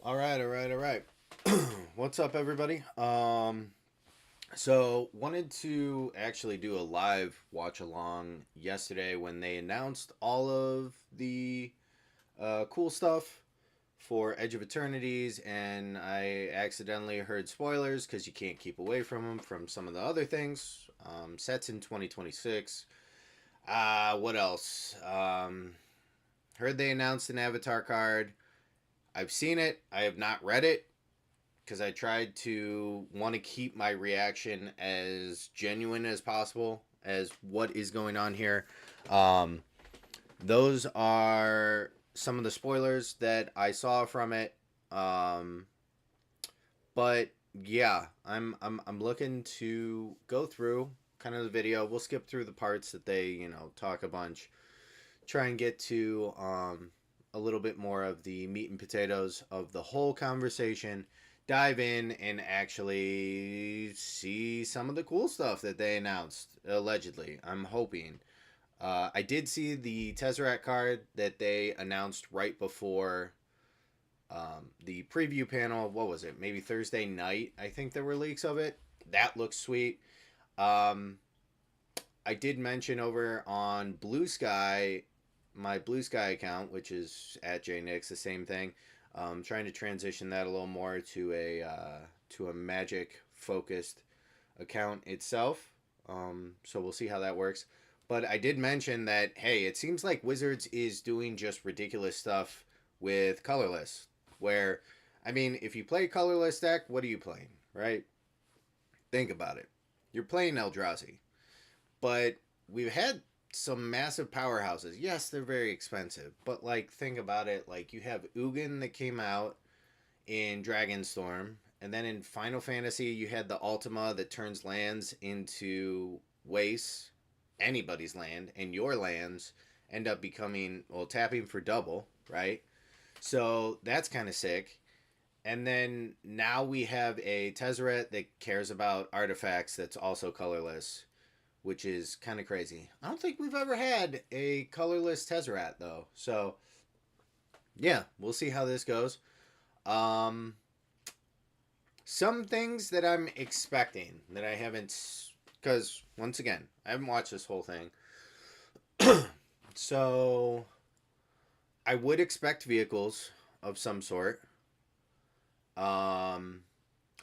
All right. What's up, everybody? So wanted to actually do a live watch along yesterday when they announced all of the cool stuff for Edge of Eternities, and I accidentally heard spoilers because you can't keep away from them from some of the other things. Sets in 2026. What else? Heard they announced an Avatar card. I've seen it. I have not read it because I tried to want to keep my reaction as genuine as possible as what is going on here. Um, those are some of the spoilers that I saw from it. Um, but yeah, I'm looking to go through kind of the video. We'll skip through the parts that they talk a bunch. Try and get to a little bit more of the meat and potatoes of the whole conversation, dive in and actually see some of the cool stuff that they announced, allegedly. I'm hoping. I did see the Tesseract card that they announced right before the preview panel. What was it? Maybe Thursday night, I think there were leaks of it. That looks sweet. Um, I did mention over on Blue Sky, my Blue Sky account, which is at JNix, the same thing. Trying to transition that a little more to a Magic focused account itself. So we'll see how that works. But I did mention that hey, it seems like Wizards is doing just ridiculous stuff with colorless. Where, I mean, if you play colorless deck, what are you playing, right? Think about it. You're playing Eldrazi, but we've had some massive powerhouses. Yes, they're very expensive, but like think about it. Like you have Ugin that came out in Dragonstorm, and then in Final Fantasy you had the Ultima that turns lands into wastes, anybody's land, and your lands end up becoming tapping for double, right? So that's kind of sick. And then now we have a Tezzeret that cares about artifacts that's also colorless, which is kind of crazy. I don't think we've ever had a colorless Tezzeret though. So yeah, we'll see how this goes. Um, some things that I'm expecting that I haven't, because once again, I haven't watched this whole thing. So I would expect vehicles of some sort. Um,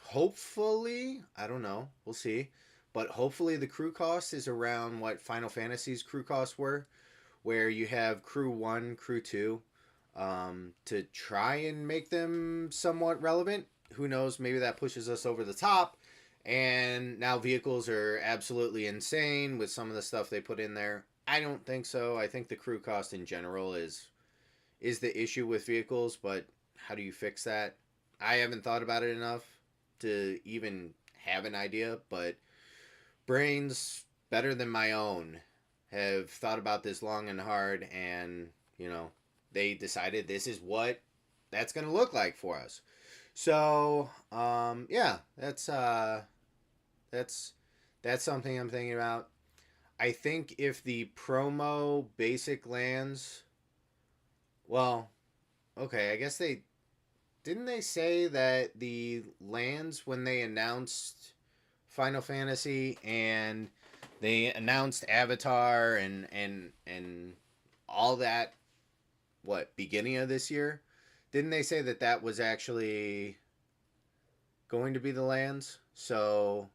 hopefully, I don't know. We'll see. But hopefully, the crew cost is around what Final Fantasy's crew costs were, where you have crew one, crew two, to try and make them somewhat relevant. Who knows? Maybe that pushes us over the top. And now vehicles are absolutely insane with some of the stuff they put in there. I don't think so. I think the crew cost in general is the issue with vehicles, but how do you fix that? I haven't thought about it enough to even have an idea, but brains better than my own have thought about this long and hard, and they decided this is what that's going to look like for us. So yeah, that's that's something I'm thinking about. I think if the promo basic lands, well, okay, I guess they didn't they say that the lands when they announced Final Fantasy and they announced Avatar and all that, what, beginning of this year? Didn't they say that that was actually going to be the lands? So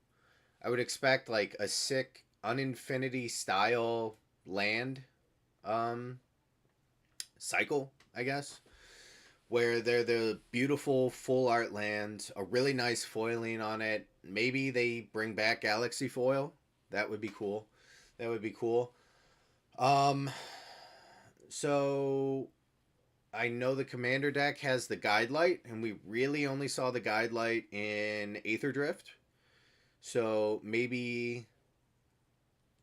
I would expect like a sick Uninfinity style land um cycle, I guess, where they're the beautiful full art lands, a really nice foiling on it. Maybe they bring back Galaxy Foil. That would be cool. That would be cool. Um, so I know the Commander deck has the Guide Light, and we really only saw the Guide Light in Aether Drift. So maybe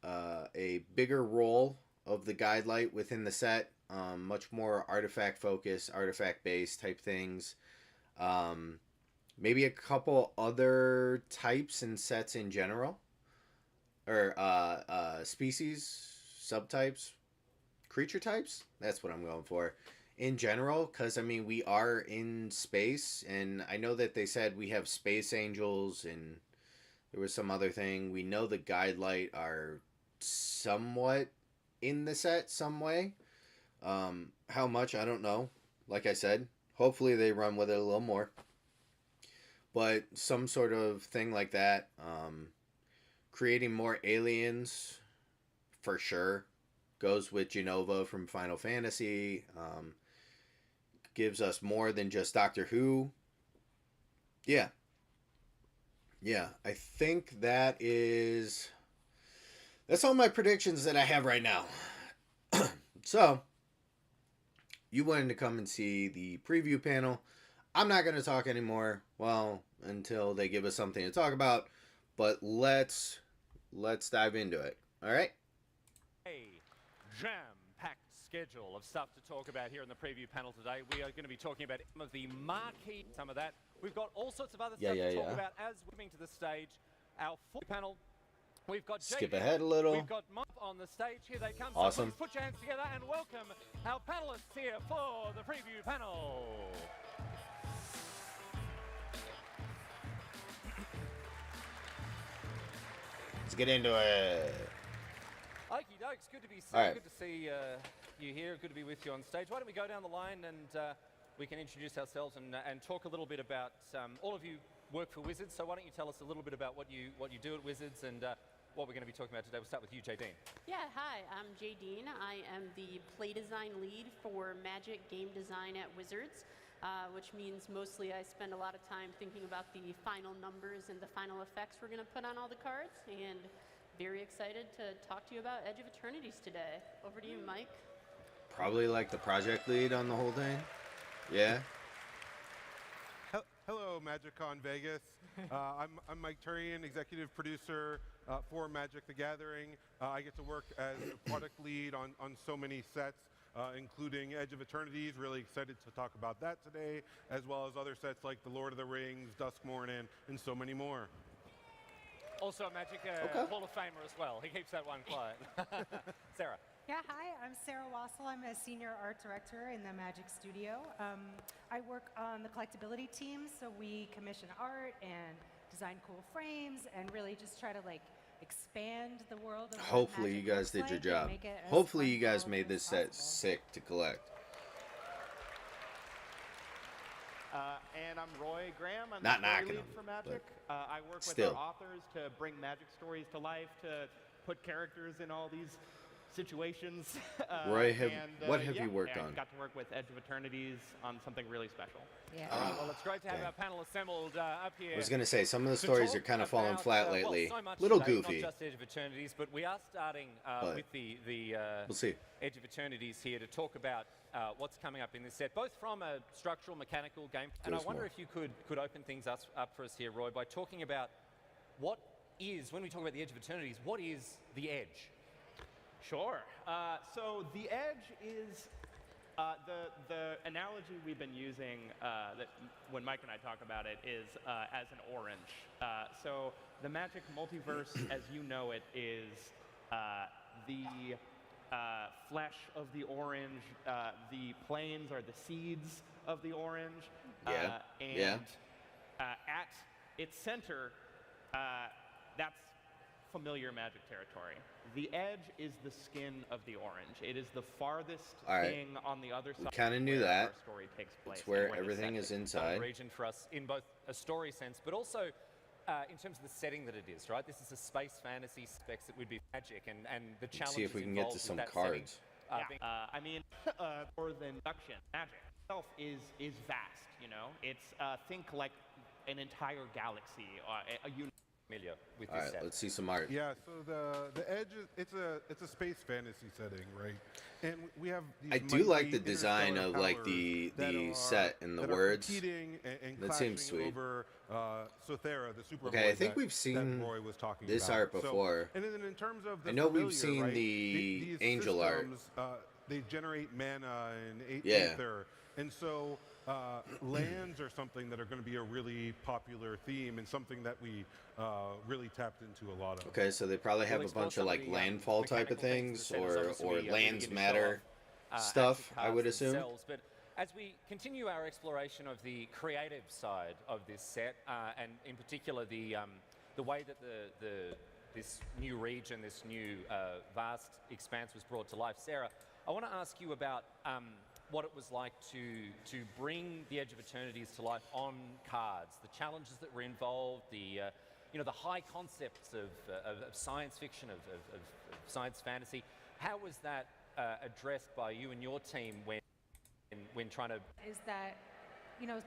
a bigger role of the Guide Light within the set. Much more artifact focused, artifact based type things. Um, Maybe a couple other types and sets in general, or species, subtypes, creature types. That's what I'm going for. in general, because I mean we are in space, and I know that they said we have space angels, and there was some other thing. We know the guide light are somewhat in the set some way. How much I don't know. Like I said, hopefully they run with it a little more. But some sort of thing like that, creating more aliens for sure goes with Genova from Final Fantasy. Gives us more than just Doctor Who. Yeah, yeah. I think that's all my predictions that I have right now. So you wanted to come and see the preview panel. I'm not going to talk anymore. Well, until they give us something to talk about. But let's dive into it. All right. A jam-packed schedule of stuff to talk about here in the preview panel today. We are going to be talking about some of the marquee, some of that. We've got all sorts of other stuff to talk about as we're coming to the stage. Our full panel. We've got skip ahead a little. We've got Mop on the stage. Here they come. Awesome. So put your hands together and welcome our panelists here for the preview panel. Let's get into it. Okie dokes, good to be All right. good to see you here. Good to be with you on stage. Why don't we go down the line and we can introduce ourselves and talk a little bit about all of you work for Wizards. So why don't you tell us a little bit about what you do at Wizards and what we're going to be talking about today. We'll start with you, Jay Dean. Yeah, hi, I'm Jay Dean. I am the play design lead for Magic game design at Wizards, which means mostly I spend a lot of time thinking about the final numbers and the final effects we're going to put on all the cards, and very excited to talk to you about Edge of Eternities today. Over to you, Mike. Probably like the project lead on the whole thing. Yeah. Hello, MagicCon Vegas. I'm Mike Turian, executive producer for Magic the Gathering. I get to work as a product lead on so many sets, including Edge of Eternities. Really excited to talk about that today, as well as other sets like The Lord of the Rings, Duskmourn, and so many more. Also a Magic Hall of Famer as well. He keeps that one quiet. Sarah. Yeah, hi, I'm Sarah Wassel. I'm a senior art director in the Magic Studio. I work on the collectability team, so we commission art and design cool frames and really just try to like expand the world of Hopefully Magic you guys did looks your like and job. make it as Hopefully fun you and guys relevant made this as set possible. sick to collect. And I'm Roy Graham. I'm Not the story knocking lead them, for Magic. I work still. with our authors to bring Magic stories to life, to put characters in all these situations. Roy, what have yeah, you worked I on? got to work with Edge of Eternities on something really special. Yeah. All right, well, it's great to have Okay. our panel assembled up here. I was gonna say some of the to stories talk are kind of falling about, flat lately. Well, so much Little today, goofy. Not just Edge of Eternities, but we are starting But with the We'll see. Edge of Eternities here to talk about what's coming up in this set, both from a structural, mechanical game. And I There's wonder more. if you could open things up for us here, Roy, by talking about what is, when we talk about the Edge of Eternities, what is the Edge? Sure. So the Edge is the analogy we've been using that when Mike and I talk about it is as an orange. So the Magic multiverse, as you know it, is the flesh of the orange. The planes are the seeds of the orange. Yeah. And Yeah. At its center, that's familiar Magic territory. The Edge is the skin of the orange. It is the farthest All right. thing on the other side. kinda knew where that. Our story takes place. It's where and the everything is setting. inside. Region for us in both a story sense, but also in terms of the setting that it is, right? This is a space fantasy specs that would be magic, and the Let's challenges see if we can get involved to with some that cards. setting, Yeah. I mean, more than production, Magic itself is vast. You know, it's think like an entire galaxy, a universe. familiar with All this right, set. let's see some art. Yeah, so the Edge is it's a space fantasy setting, right? And we have these I do like mighty the design interstellar of like powers the that set and the that are words. competing and That clashing seems sweet. over Sothera, the Superboy. Okay, I think we've that seen Roy was talking this about. art So- before. and then in terms of the I know we've familiar, seen right, the these angel art. systems, they generate mana and Yeah. aether, and so lands are something that are going to be a really popular theme and something that we really tapped into a lot of. Okay, so they probably have We'll a explore bunch some of of like the, landfall type of mechanical things things, to the set as or obviously we lands begin to show matter off, stuff. active I cards would assume. themselves. But As we continue our exploration of the creative side of this set, and in particular the way that this new region, this new vast expanse was brought to life, Sarah, I want to ask you about what it was like to bring the Edge of Eternities to life on cards, the challenges that were involved, the the high concepts of science fiction, of science fantasy. How was that addressed by you and your team when trying to? Is that,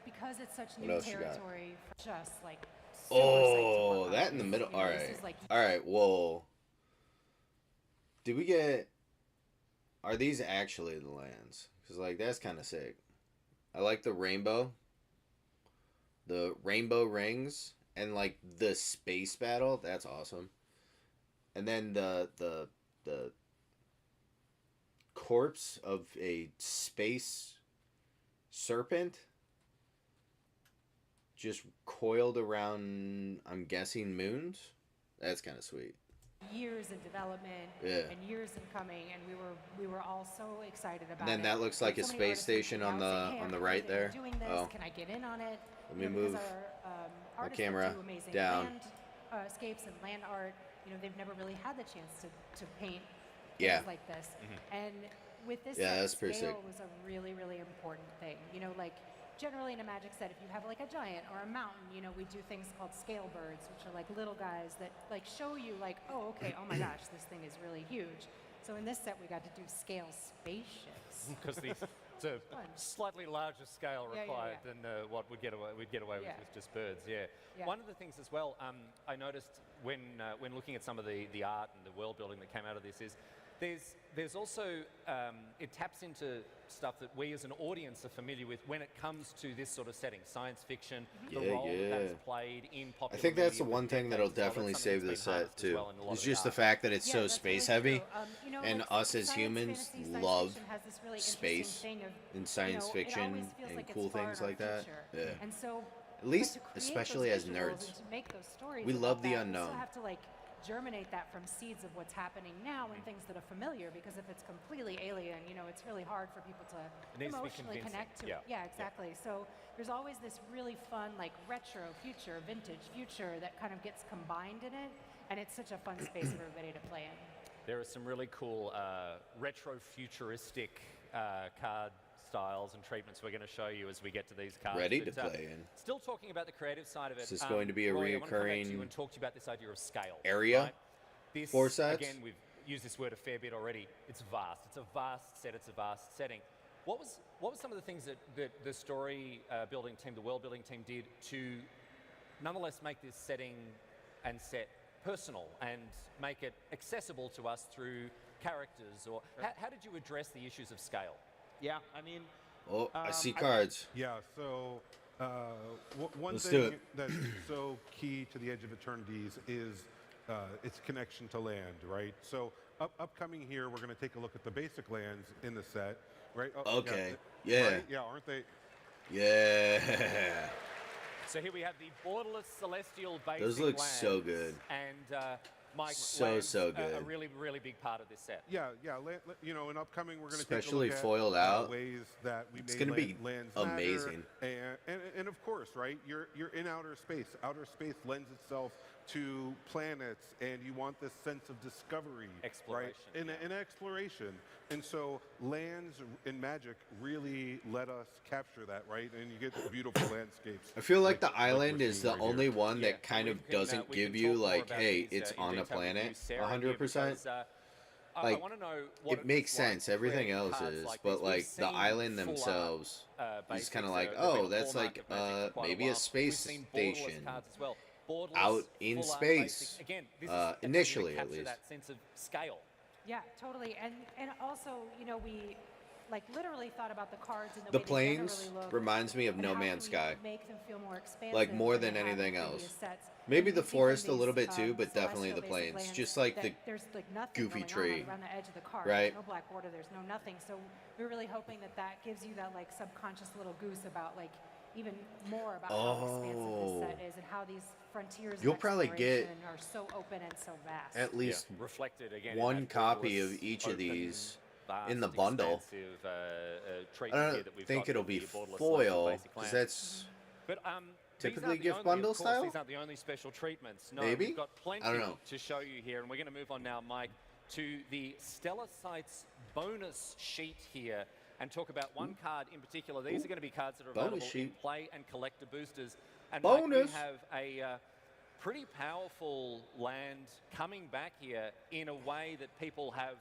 because it's such What new else you got? territory, just like Oh, that in the middle. All This right. is like All right. Well, did we get? Are these actually the lands? Because like that's kind of sick. I like the rainbow rings, and like the space battle. That's awesome. And then the corpse of a space serpent just coiled around, I'm guessing, moons. That's kind of sweet. years in development Yeah. and years in coming, and we were all so excited about And then it. that looks like So a many space artists reaching station out on saying, "Hey, the I've right heard that you're there. Doing this, Oh. can I get in on it? Let me Because move our, my artists camera that do amazing down. landscapes and land art. They've never really had the chance to paint Yeah. things like this. And with this Yeah, set, that's pretty scale sick. was a really, really important thing. Like generally in a Magic set, if you have like a giant or a mountain, we do things called scale birds, which are like little guys that like show you like, oh, okay, oh my gosh, this thing is really huge. So in this set, we got to do scale spaceships. Because it's a Fun. slightly larger scale Yeah, yeah, required yeah. than what we'd get away Yeah. with just birds. Yeah. Yeah. One of the things as well, I noticed when looking at some of the art and the world building that came out of this is there's also it taps into stuff that we as an audience are familiar with when it comes to this sort of setting, science fiction, the Yeah, role that yeah. has played in popular I think that's the media one for thing that'll decades as well. definitely That's something save the that's been set harnessed as too. well in a lot It's of just the art. fact that it's Yeah, so that's space really heavy, true. and Like, us as science humans fantasy, science love fiction has this really space interesting thing of, and science it always fiction feels and like it's cool far things in our like that. future. Yeah. And so, At least, but to create especially those as visuals nerds. and to make those stories We about love the that, we unknown. still have to like germinate that from seeds of what's happening now and things that are familiar. Because if it's completely alien, it's really hard for people to needs to be emotionally convincing. connect to Yeah. it. Yeah, exactly. So there's always this really fun, like retro future, vintage future that kind of gets combined in it, and it's such a fun space for everybody to play in. There are some really cool retro futuristic card styles and treatments we're going to show you as we get to these cards. Ready to But, play in. Still talking about the creative side of it. Is this going to be a Roy, I want to come back to reoccurring you and talk to you about this idea of scale. area Right? This, for sets? Again, we've used this word a fair bit already. It's vast. It's a vast set. It's a vast setting. What was some of the things that the story building team, the world building team did to nonetheless make this setting and set personal and make it accessible to us through characters? Or how did you address the issues of scale? Yeah, I mean, Oh, I see I- cards. Yeah, so one Let's do thing it. that's so key to the Edge of Eternities is its connection to land, right? So upcoming here, we're going to take a look at the basic lands in the set, right? Oh, Okay, yeah. Right? Yeah, aren't they? Yeah. So here we have the borderless celestial basic Those look so lands. good. And Mike, So, lands so are good. a really, really big part of this set. Yeah. In upcoming, we're going to take a Especially look at foiled out. ways that we It's made gonna be lands amazing. matter. And of course, right? You're in outer space. Outer space lends itself to planets, and you want this sense of discovery, Exploration, right? And exploration. And so lands in Magic really let us capture that, right? And you get the beautiful landscapes. I feel like the we're island is seeing the right only here. one Yeah, that kind we of can, doesn't we give can you talk more like, about hey, these, it's in on a detail with you, planet, Sarah, 100%. because, I Like, want to know what It makes was like sense. Everything creating else cards is, like but this. We've like the seen island full art, themselves is basics, kind of like, they've been oh, a that's hallmark like of Magic for quite maybe while. a space We've seen borderless station cards as well. Borderless, out in full art space, basics. Again, this is attempting to initially, at capture least. that sense of scale. Yeah, totally. And also, we like literally thought about the cards and The way they planes generally look, reminds me of and No how can Man's we Sky. make them feel more expansive Like, more than than they have in anything previous else. sets. Maybe And the you see forest from a little these, bit too, but definitely celestial the basic planes. lands Just like that the there's like nothing goofy going tree. on around the edge of the card. Right. There's no black border. There's no nothing. So we're really hoping that gives you that like subconscious little goose about like even more about how expansive this set Oh. is and how these frontiers of You'll probably get exploration are so open and so vast. at least Reflected again. in one that copy borderless, of each of open, these vast, in the bundle. expansive I treatment here don't that we've think got it'll with be the Borderless foil Basic because Land. that's But typically these aren't the gift only, bundle of course, style? These aren't the only special treatments. No, Maybe? we've got plenty I don't know. to show you here, and we're going to move on now, Mike, to the Stellar Sights bonus sheet here, and talk about one card in particular. These are going to be cards that are Bonus available in sheet. play and collector boosters. And Mike, we Bonus. have a pretty powerful land coming back here in a way that people have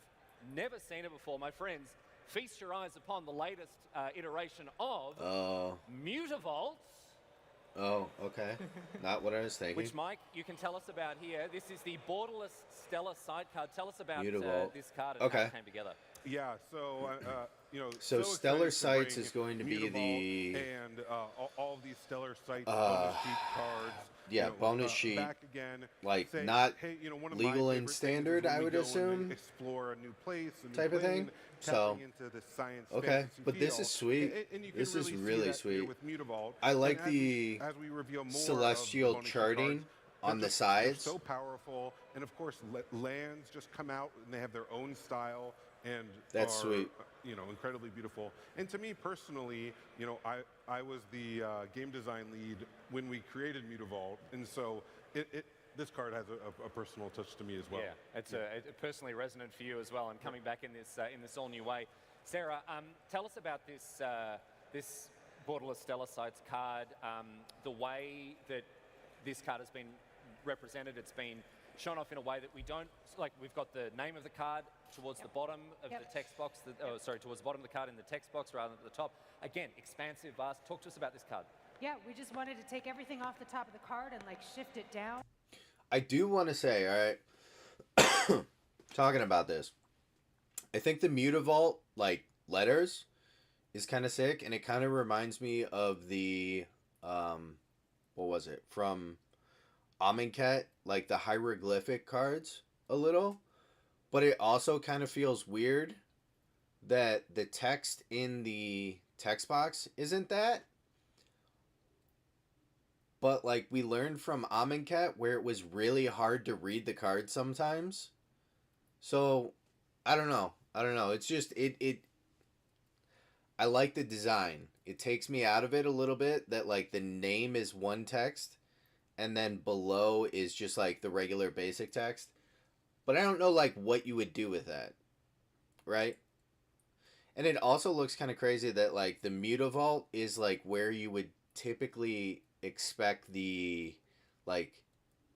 never seen it before. My friends, feast your eyes upon the latest iteration of Mutavault. Oh, okay. Not what I was thinking. Which, Mike, you can tell us about here. This is the Borderless Stellar side card. Tell us about Mutavault. this card and how Okay. it came together. Yeah, so you know, So excited Stellar to Sights bring is going to be Mutavault the- and all of these Stellar Sights bonus sheet cards. yeah, bonus sheet, back again. like, say, not hey, you know, one of legal my and favorite things is standard, when I we would go and assume, explore a new place, a new type of plane, thing. So, tapping into the science okay, fantasy but this feel. is sweet. And you can This is really see really that here sweet. with Mutavault. I like And the as we reveal more of the celestial bonus sheet charting cards, on they're the they're sides. so powerful, and of course, lands just come out and they have their own style and That's are, sweet. You know, incredibly beautiful. And to me personally, you know, I was the game design lead when we created Mutavault, and so this card has a personal touch to me as well. Yeah, it's personally resonant for you as well, and coming back in this all new way. Sarah, tell us about this this Borderless Stellar Sights card. The way that this card has been represented, it's been shown off in a way that we don't like. We've got the name of the card towards the bottom of the text box. Towards the bottom of the card in the text box rather than at the top. Again, expansive, vast. Talk to us about this card. Yeah, we just wanted to take everything off the top of the card and like shift it down. I do want to say, all right, talking about this, I think the Mutavault, like, letters is kind of sick, and it kind of reminds me of the, what was it, from Amonkhet, like the hieroglyphic cards a little, but it also kind of feels weird that the text in the text box isn't that. But, like, we learned from Amonkhet where it was really hard to read the cards sometimes. So, I don't know. It's just, I like the design. It takes me out of it a little bit that, like, the name is one text and then below is just, like, the regular basic text. But I don't know, like, what you would do with that. Right? And it also looks kind of crazy that, like, the Mutavault is, like, where you would typically expect the, like,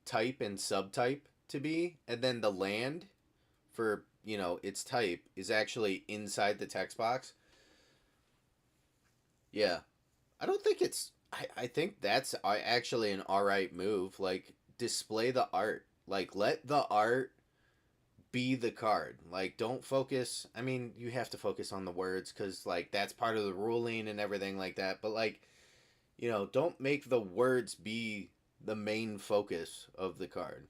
type and subtype to be, and then the land for, you know, its type is actually inside the text box. Yeah, I don't think it's, I think that's actually an alright move. Like, display the art, like, let the art be the card. Like, don't focus, I mean, you have to focus on the words because, like, that's part of the ruling and everything like that, but, like, you know, don't make the words be the main focus of the card.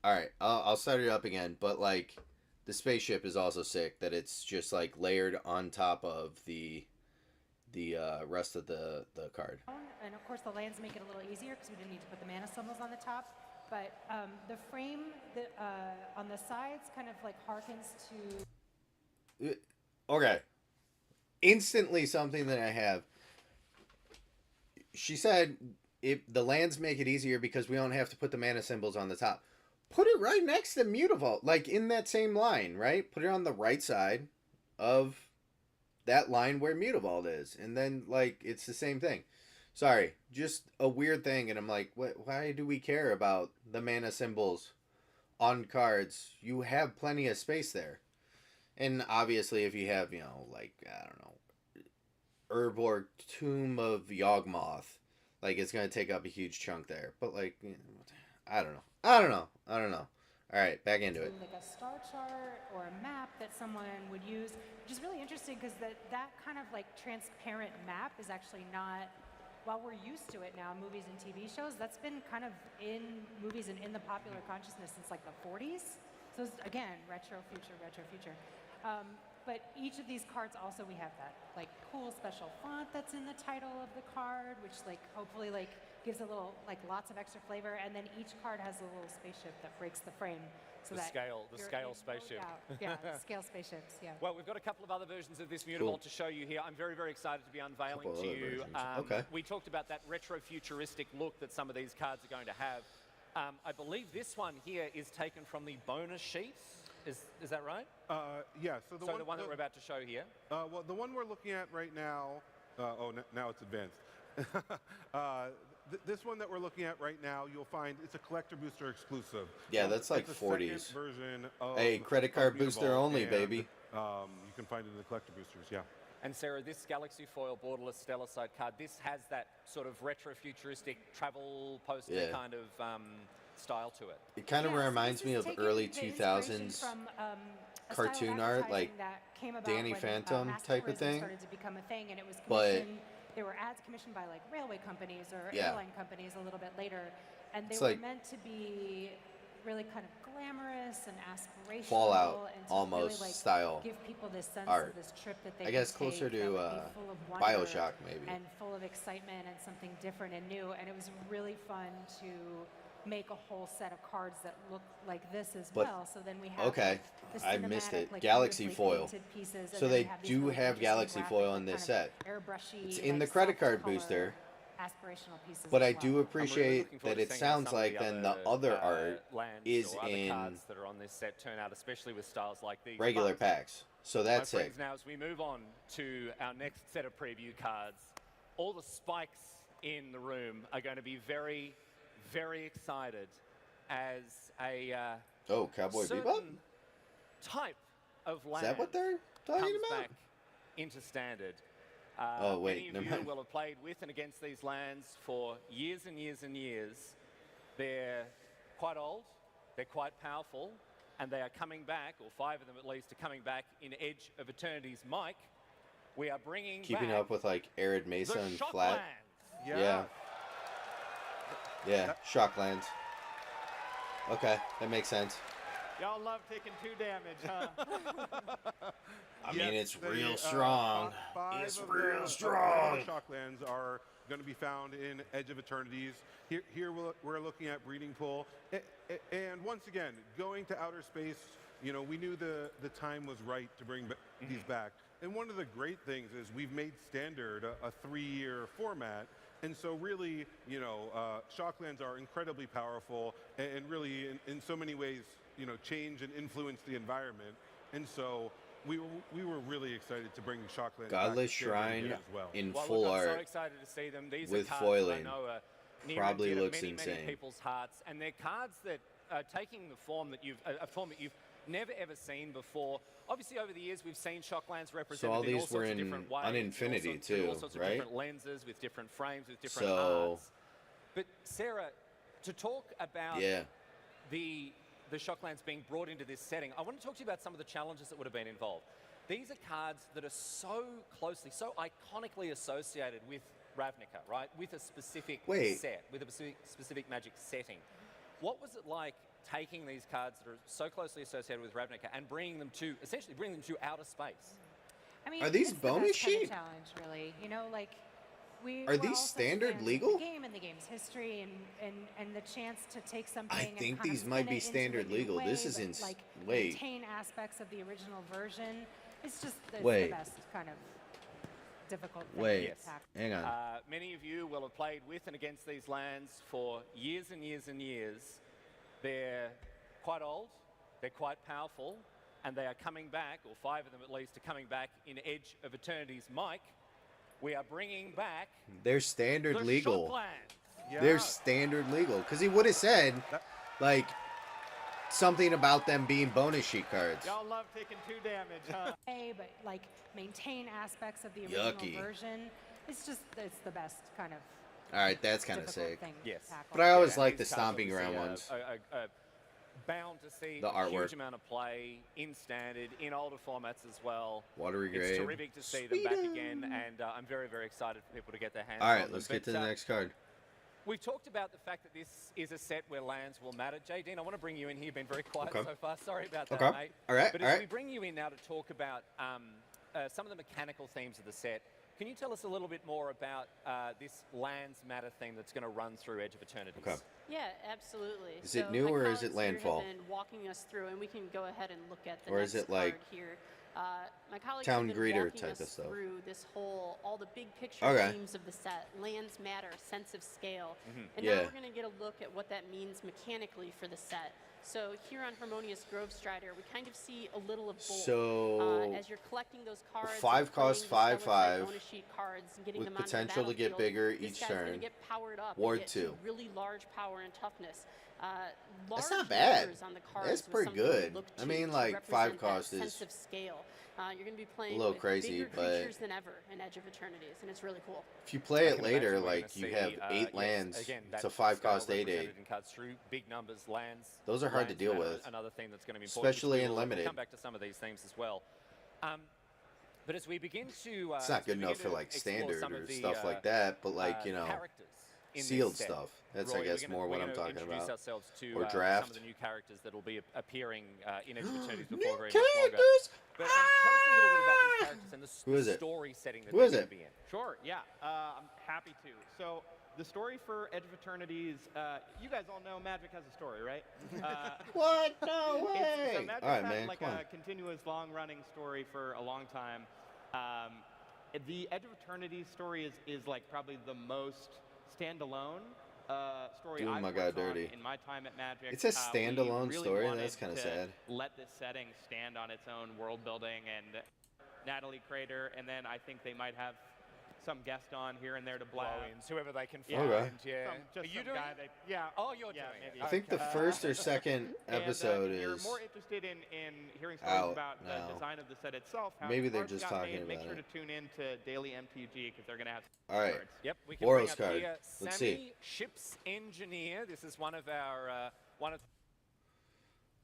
Alright, I'll start it up again, but, like, the spaceship is also sick, that it's just, like, layered on top of the rest of the card. And of course the lands make it a little easier because we didn't need to put the mana symbols on the top. But the frame on the sides kind of like harkens to... Okay. Instantly something that I have. She said the lands make it easier because we don't have to put the mana symbols on the top. Put it right next to Mutavault, like in that same line, right? Put it on the right side of that line where Mutavault is. And then, like, it's the same thing. Sorry, just a weird thing. And I'm like, why do we care about the mana symbols on cards? You have plenty of space there. And obviously, if you have, you know, like, I don't know, Urborg Tomb of Yawgmoth, like, it's going to take up a huge chunk there. But, like, you know, I don't know. All right, back into it. Like a star chart or a map that someone would use, which is really interesting because that kind of like transparent map is actually not, while we're used to it now in movies and TV shows, that's been kind of in movies and in the popular consciousness since like the 40s. So it's, again, retro future. but each of these cards also we have that like cool special font that's in the title of the card, which like hopefully like gives a little like lots of extra flavor. And then each card has a little spaceship that breaks the frame. So The that scale you'll spaceship. out. Yeah, the scale spaceships. Yeah. Well, we've got a couple of other versions of this Mutavault to show you here. I'm very, very excited to be unveiling Couple to other you. versions. Okay. We talked about that retro-futuristic look that some of these cards are going to have. I believe this one here is taken from the bonus sheets. Is that right? Yeah. So the one that we're about to show here. Well, the one we're looking at right now. Now it's advanced. This one that we're looking at right now, you'll find it's a collector booster exclusive. Yeah, that's like it's the 40s. second version of Hey, credit card of booster Mutavault, only, and, baby. You can find it in the collector boosters. Yeah. And Sarah, this Galaxy Foil Borderless Stellar Side card, this has that sort of retro-futuristic travel poster kind of style to it. It kind of Yeah, so reminds this me is of taking early the inspiration 2000s from, a cartoon style of art, advertising like that came about Danny when, Phantom Master type of Tourism thing. started to become a thing, and it was But- commissioned. There were ads commissioned by like railway companies or Yeah. airline companies a little bit later, and they It's were like meant to be really kind of glamorous and aspirational. Fallout and to almost really, like, style give people this sense art. of this trip that they I guess can closer take to, that would be full of wonder BioShock, maybe. and full of excitement and something different and new. And it was really fun to make a whole set of cards that look like this as But- well. So then we have okay, like, the I missed cinematic, it. like, Galaxy beautifully foil. painted pieces, and So then they we have these do really have interesting Galaxy graphic, foil like, in this kind of set. Airbrushy, It's in like, the credit soft card color, booster. aspirational pieces. But as I well. do appreciate looking forward that to it seeing sounds some of like then the other art lands is or other in cards that are on this set turn out, especially with styles like these. regular But, packs. So my that's friends, sick. now as we move on to our next set of preview cards, all the spikes in the room are going to be very, very excited as a Oh, Cowboy Bebop? certain type of Is land that what they're talking comes about? back into standard. Oh, wait, many of never you mind. will have played with and against these lands for years and years and years. They're quite old, they're quite powerful, and they are coming back, or 5 of them at least, are coming back in Edge of Eternity's Mike. We are bringing Keeping back up with like Arid Mesa the and Shocklands. Flat. Yeah. Yeah, Shocklands. Okay, that makes sense. Y'all love taking 2 damage, huh? I mean, Yes, it's they, real strong. five It's of real the strong. Shocklands are going to be found in Edge of Eternities. Here we're looking at Breeding Pool. And once again, going to outer space, you know, we knew the time was right to bring these back. And one of the great things is we've made standard a 3-year format. And so really, you know, Shocklands are incredibly powerful and really in so many ways, you know, change and influence the environment. And so we were really excited to bring Shocklands Godless back to standard Shrine again as well. in Well, full look, I'm so art. excited to see them. These with are cards that I foiling. know are near Probably and dear to looks many, insane. many people's hearts, and they're cards that are taking the form that a form that you've never ever seen before. Obviously, over the years, we've seen Shocklands represented all in all these sorts were of in different ways, Uninfinity all sorts, too, all sorts of right? different lenses with different frames, with different So- arts. But Sarah, to talk about Yeah. the Shocklands being brought into this setting, I want to talk to you about some of the challenges that would have been involved. These are cards that are so closely, so iconically associated with Ravnica, right? With a specific Wait. set, with a specific Magic setting. What was it like taking these cards that are so closely associated with Ravnica and essentially bringing them to outer space? I mean, Are these it's the bonus best kind of sheet? challenge, really. You know, like we Are we're these all such standard fans of legal? The game and the game's history and the chance to take something. I and think kind of these might spin be it into a standard new legal. way, This is but, like wait. maintain aspects of the original version. It's the Wait. best kind of difficult thing Wait, to tackle. hang on. Many of you will have played with and against these lands for years and years and years. They're quite old, they're quite powerful, and they are coming back, or 5 of them at least, are coming back in Edge of Eternity's Mike. We are bringing back They're standard the legal. Shocklands. Yeah. They're standard legal. Because he would have said, like, something about them being bonus sheet cards. Y'all love taking 2 damage, huh? But like maintain aspects of the original Yucky. version. It's the best kind of All right, that's kind of difficult sick. thing Yes. to tackle. But I always Yeah, like these the cards stomping ground obviously ones. are bound to see The a artwork. huge amount of play in standard, in older formats as well. Watery It's grave. terrific to see them back again, and I'm very, very excited for people to get their hands All on right, them. let's get But, to the next card. We've talked about the fact that this is a set where lands will matter. Jadine, I want to bring you in here. You've been very quiet so far. Sorry about that, mate. All right. But as we bring you in now to talk about some of the mechanical themes of the set, can you tell us a little bit more about this lands matter theme that's going to run through Edge of Eternities? Okay. Yeah, absolutely. Is it new or is it Landfall? Have been walking us through, and we can go ahead and look at the Or next is it like card here. My colleagues town have been greeter walking type us of stuff? through this whole, all the big picture Okay. themes of the set, lands matter, sense of scale, and Yeah. now we're going to get a look at what that means mechanically for the set. So here on Harmonious Grove Strider, we kind of see a little of both. So as you're collecting those cards, 5 cost, 5/5, bonus sheet cards, and getting with them onto potential the to get battlefield, bigger this each guy's turn. Gonna get powered up Ward and get 2. to really large power and toughness. That's Large not bad. numbers on the cards That's was pretty something we good. looked I mean, to like, 5 represent that cost is sense of scale. You're going to be playing little with crazy, bigger but creatures than ever in Edge of Eternities, and it's really cool. if you play I it can later, imagine we're like gonna you see, have 8 yes, lands, again, it's that a 5 scale cost 8/8. represented in cards through big numbers, lands. Those are hard to lands deal matter, with. Another theme that's going to be important. Especially which in we'll limited. come back to some of these themes as well. But as we begin to, It's not as we good begin enough for to like explore standard some or of the, stuff like that, but like, you know, characters in this sealed set. stuff. That's Roy, I guess more what we're I'm gonna talking introduce about. ourselves to Or some draft. of the new characters that will be appearing in Edge of Eternities New before very much longer. characters! But tell us a little bit about these characters and Who is the it? story setting that Who they're is going it? to be in. Sure, yeah, I'm happy to. So the story for Edge of Eternities, you guys all know Magic has a story, right? What? No way! So Magic's All right, had man, like come on. a continuous long-running story for a long time. The Edge of Eternities story is like probably the most standalone story Doing I've my guy worked on dirty. in my time at Magic. It's a We standalone really story? wanted That's kinda to sad. Let this setting stand on its own world building, and Natalie Crater, and then I think they might have some guest on here and there to blab. Blow-ins, whoever they can Yeah. find. Okay. Yeah. Just Are you some doing guy it? yeah. Oh, you're yeah, doing it. maybe. I think the Okay. first or second episode and if you're is more interested in hearing stories out about now. the design of the set itself, how Maybe the they're cards just got talking made, make about sure it. to tune in to Daily MTG because they're going to have all right. cards. Yep, we can Boros bring up card. here Let's Sammy see. Ship's Engineer. This is one of our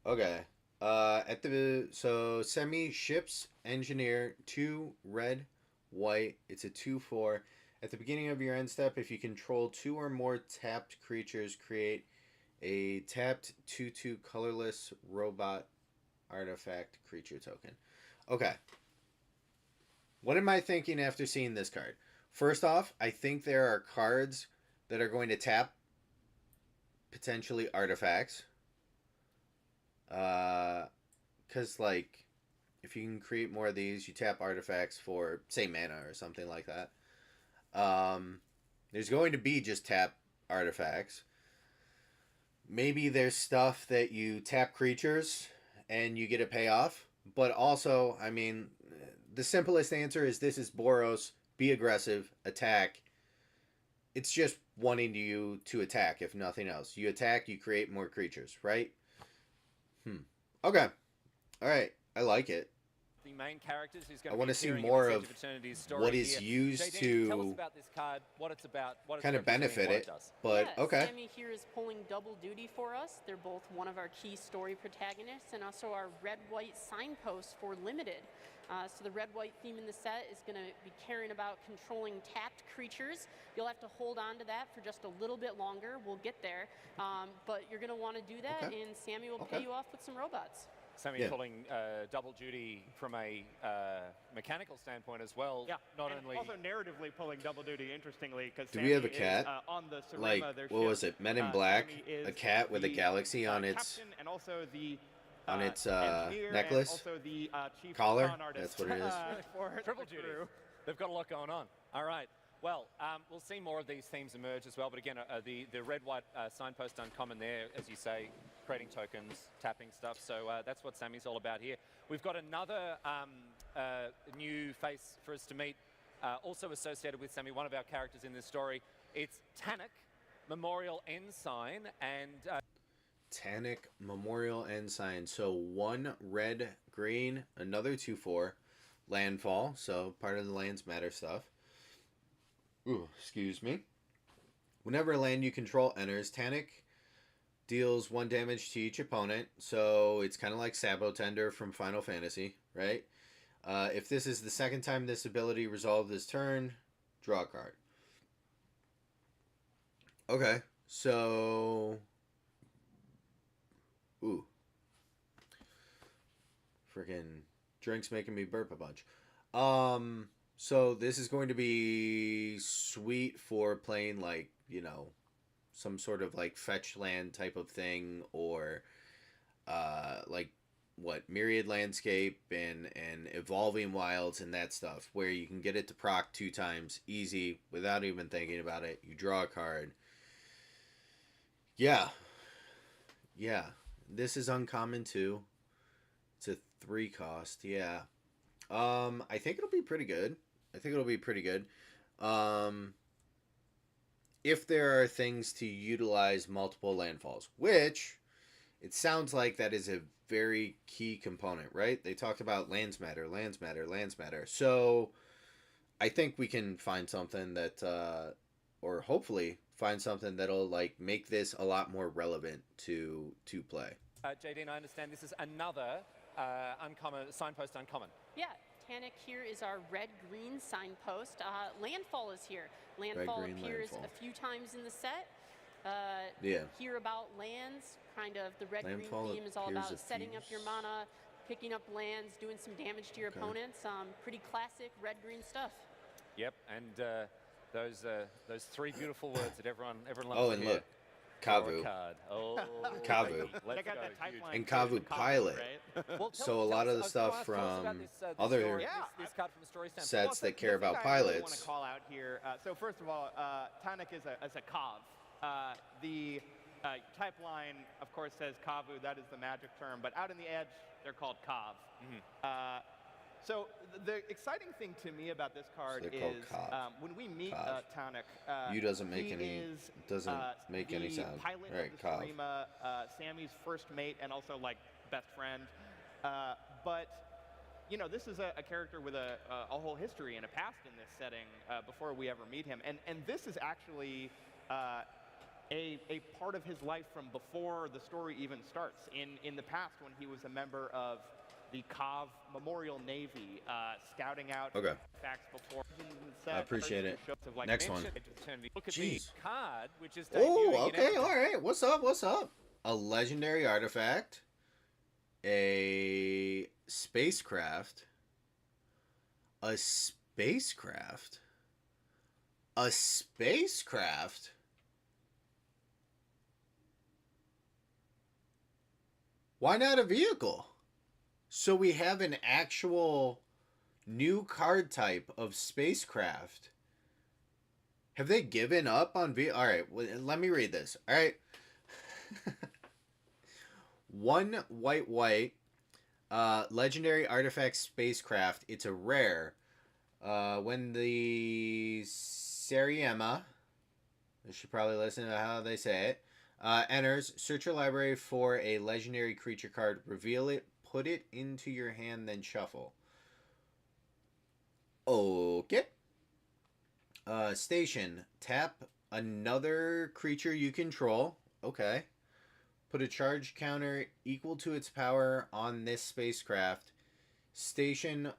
Okay. So Semi Ships Engineer 2 red, white. It's a 2/4. At the beginning of your end step, if you control 2 or more tapped creatures, create a tapped 2/2 colorless robot artifact creature token. Okay. What am I thinking after seeing this card? First off, I think there are cards that are going to tap potentially artifacts. Because, like, if you can create more of these, you tap artifacts for, say, mana or something like that. There's going to be just tap artifacts. Maybe there's stuff that you tap creatures and you get a payoff. But also, I mean, the simplest answer is this is Boros, be aggressive, attack. It's just wanting you to attack, if nothing else. You attack, you create more creatures, right? Okay. All right. I like it. the main characters who's going I to want be to see appearing more in of this Edge of Eternities story what is here. used Jadine, tell us to about this card, what it's about, what it's kind of representing, benefit what it. does. But Yeah, okay. Sammy here is pulling double duty for us. They're both one of our key story protagonists and also our red-white signpost for limited. So the red-white theme in the set is going to be caring about controlling tapped creatures. You'll have to hold on to that for just a little bit longer. We'll get there. But you're going to want to do that, Okay. and Sammy will Okay. pay you off with some robots. Sammy Yeah. pulling double duty from a mechanical standpoint as well. Yeah, Not and only also narratively pulling double duty. Interestingly, because Do we have a cat? on the Surima, Like, their what ship, was it? Men in Black? Sammy is A cat with a the, galaxy on its captain and also the on its, engineer necklace? and also the chief Collar? con artist. That's what it is. For triple the duty. crew. They've got a lot going on. All right. Well, we'll see more of these themes emerge as well. But again, the red-white signpost uncommon there, as you say, creating tokens, tapping stuff. So that's what Sammy's all about here. We've got another new face for us to meet, also associated with Sammy, one of our characters in this story. It's Tannic, Memorial Ensign, and Tannic Memorial Ensign. So 1 red, green, another 2/4. Landfall, so part of the lands matter stuff. Ooh, excuse me. Whenever a land you control enters, Tannic deals 1 damage to each opponent. So it's kind of like Sabotender from Final Fantasy, right? If this is the second time this ability resolved this turn, draw a card. Okay. So, ooh, freaking drinks making me burp a bunch. So this is going to be sweet for playing like, some sort of like fetch land type of thing, or like what Myriad Landscape and Evolving Wilds and that stuff, where you can get it to proc 2 times easy without even thinking about it. You draw a card. Yeah. Yeah. This is uncommon too. It's a 3 cost. Yeah. I think it'll be pretty good. If there are things to utilize multiple landfalls, which it sounds like that is a very key component, right? They talked about lands matter. So I think we can find something that, or hopefully find something that'll like make this a lot more relevant to play. JD, and I understand this is another uncommon signpost uncommon. Yeah, Tanic here is our red-green signpost. Landfall is here. Landfall appears a few times in the set. Hear about lands, kind of the red-green theme is all about setting up your mana, picking up lands, doing some damage to your opponents. Pretty classic red-green stuff. Yep, and those 3 beautiful words that everyone loves to hear. Oh, and look, Kavu. Kavu. Let's go. And Kavu Pilot. Right? Well, So a lot of the stuff from other sets that care about pilots. I want to call out here. So first of all, Tanic is a Kav. The type line, of course, says Kavu. That is the magic term. But out in the Edge, they're called Kav. Mm-hmm. So the exciting thing to me about this card is when we meet Tanic, doesn't make any sound. Pilot Right, of the Shurima, Sammy's first mate and also like best friend. But this is a character with a whole history and a past in this setting before we ever meet him. And this is actually a part of his life from before the story even starts. In the past, when he was a member of the Kav Memorial Navy, scouting out facts before. I appreciate it. Like Next one. Look at Jeez. the card, which is Oh, okay, all right. What's up? A legendary artifact, a spacecraft, a spacecraft. Why not a vehicle? So we have an actual new card type of spacecraft. Have they given up on All right, let me read this. All right. 1 white, legendary artifact spacecraft. It's a rare. When the Sariema, I should probably listen to how they say it, enters, search your library for a legendary creature card, reveal it, put it into your hand, then shuffle. Okay. Station. Tap another creature you control. Okay. Put a charge counter equal to its power on this spacecraft. Station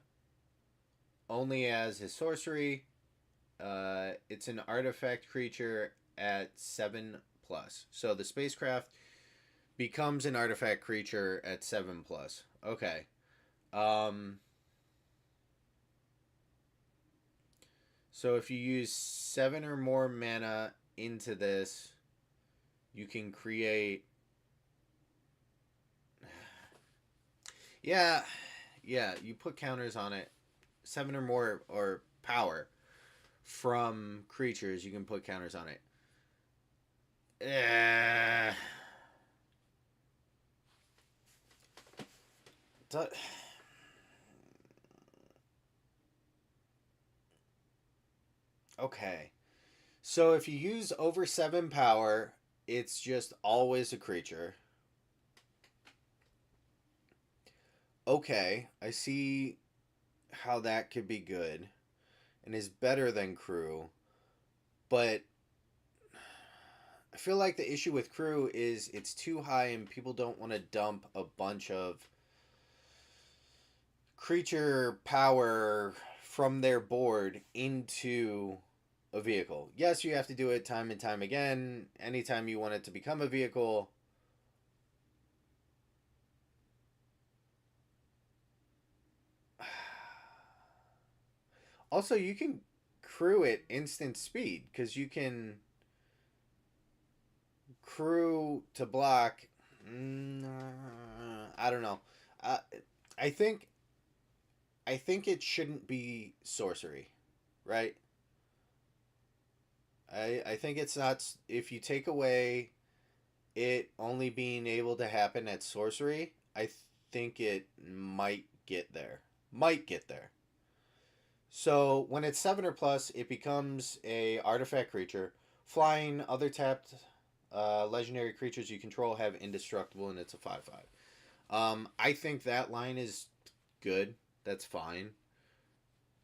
only as his sorcery. It's an artifact creature at 7+. So the spacecraft becomes an artifact creature at 7+. Okay. So if you use 7 or more mana into this, you can create... Yeah, you put counters on it. 7 or more, or power from creatures, you can put counters on it. Okay. So if you use over 7 power, it's just always a creature. Okay, I see how that could be good and is better than Crew, but I feel like the issue with Crew is it's too high and people don't want to dump a bunch of creature power from their board into a vehicle. Yes, you have to do it time and time again. Anytime you want it to become a vehicle. Also, you can crew at instant speed because you can crew to block. I don't know. I think it shouldn't be sorcery, right? I think it's not. If you take away it only being able to happen at sorcery, I think it might get there. Might get there. So when it's 7 or plus, it becomes a artifact creature. Flying, other tapped legendary creatures you control have indestructible, and it's a 5/5. I think that line is good. That's fine.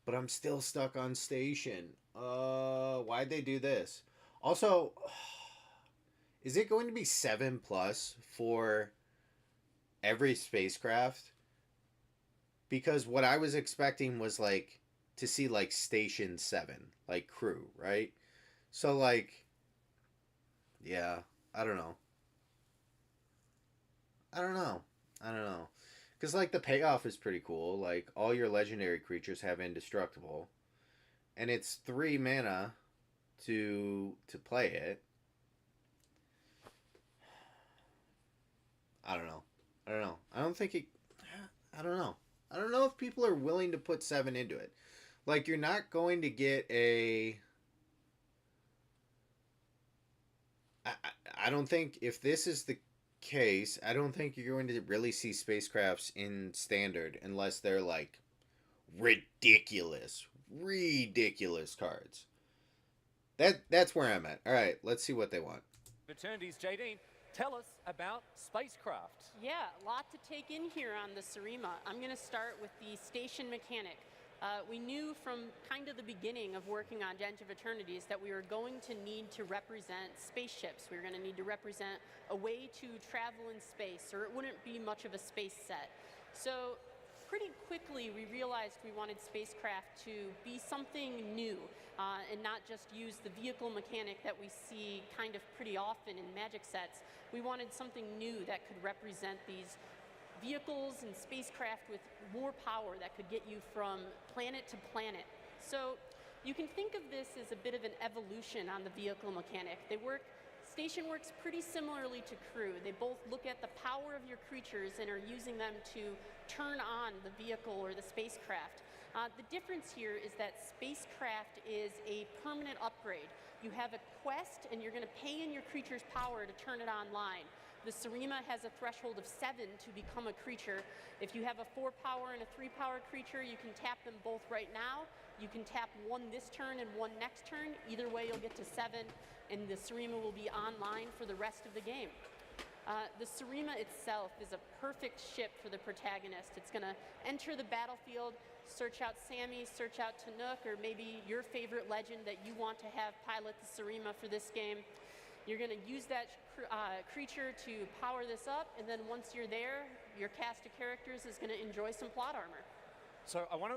But I'm still stuck on station. Why'd they do this? Also, is it going to be 7 plus for every spacecraft? Because what I was expecting was like to see like station 7, like crew, right? So like, yeah, I don't know. Because like the payoff is pretty cool. Like all your legendary creatures have indestructible. And it's 3 mana to play it. I don't know. I don't think it... I don't know. I don't know if people are willing to put 7 into it. Like, you're not going to get a... I don't think... If this is the case, I don't think you're going to really see spacecrafts in Standard unless they're, like, ridiculous cards. That's where I'm at. All right, let's see what they want. Eternities, Jadine, tell us about spacecraft. Yeah, a lot to take in here on the Sarima. I'm going to start with the station mechanic. We knew from kind of the beginning of working on Edge of Eternities that we were going to need to represent spaceships. We were going to need to represent a way to travel in space, or it wouldn't be much of a space set. So pretty quickly we realized we wanted spacecraft to be something new and not just use the vehicle mechanic that we see kind of pretty often in Magic sets. We wanted something new that could represent these vehicles and spacecraft with more power that could get you from planet to planet. So you can think of this as a bit of an evolution on the vehicle mechanic. Station works pretty similarly to crew. They both look at the power of your creatures and are using them to turn on the vehicle or the spacecraft. The difference here is that spacecraft is a permanent upgrade. You have a quest and you're going to pay in your creature's power to turn it online. The Sarima has a threshold of 7 to become a creature. If you have a 4 power and a 3 power creature, you can tap them both right now. You can tap 1 this turn and 1 next turn. Either way, you'll get to 7, and the Sarima will be online for the rest of the game. The Sarima itself is a perfect ship for the protagonist. It's going to enter the battlefield, search out Sammy, search out Tanook, or maybe your favorite legend that you want to have pilot the Sarima for this game. You're going to use that creature to power this up, and then once you're there, your cast of characters is going to enjoy some plot armor. So I want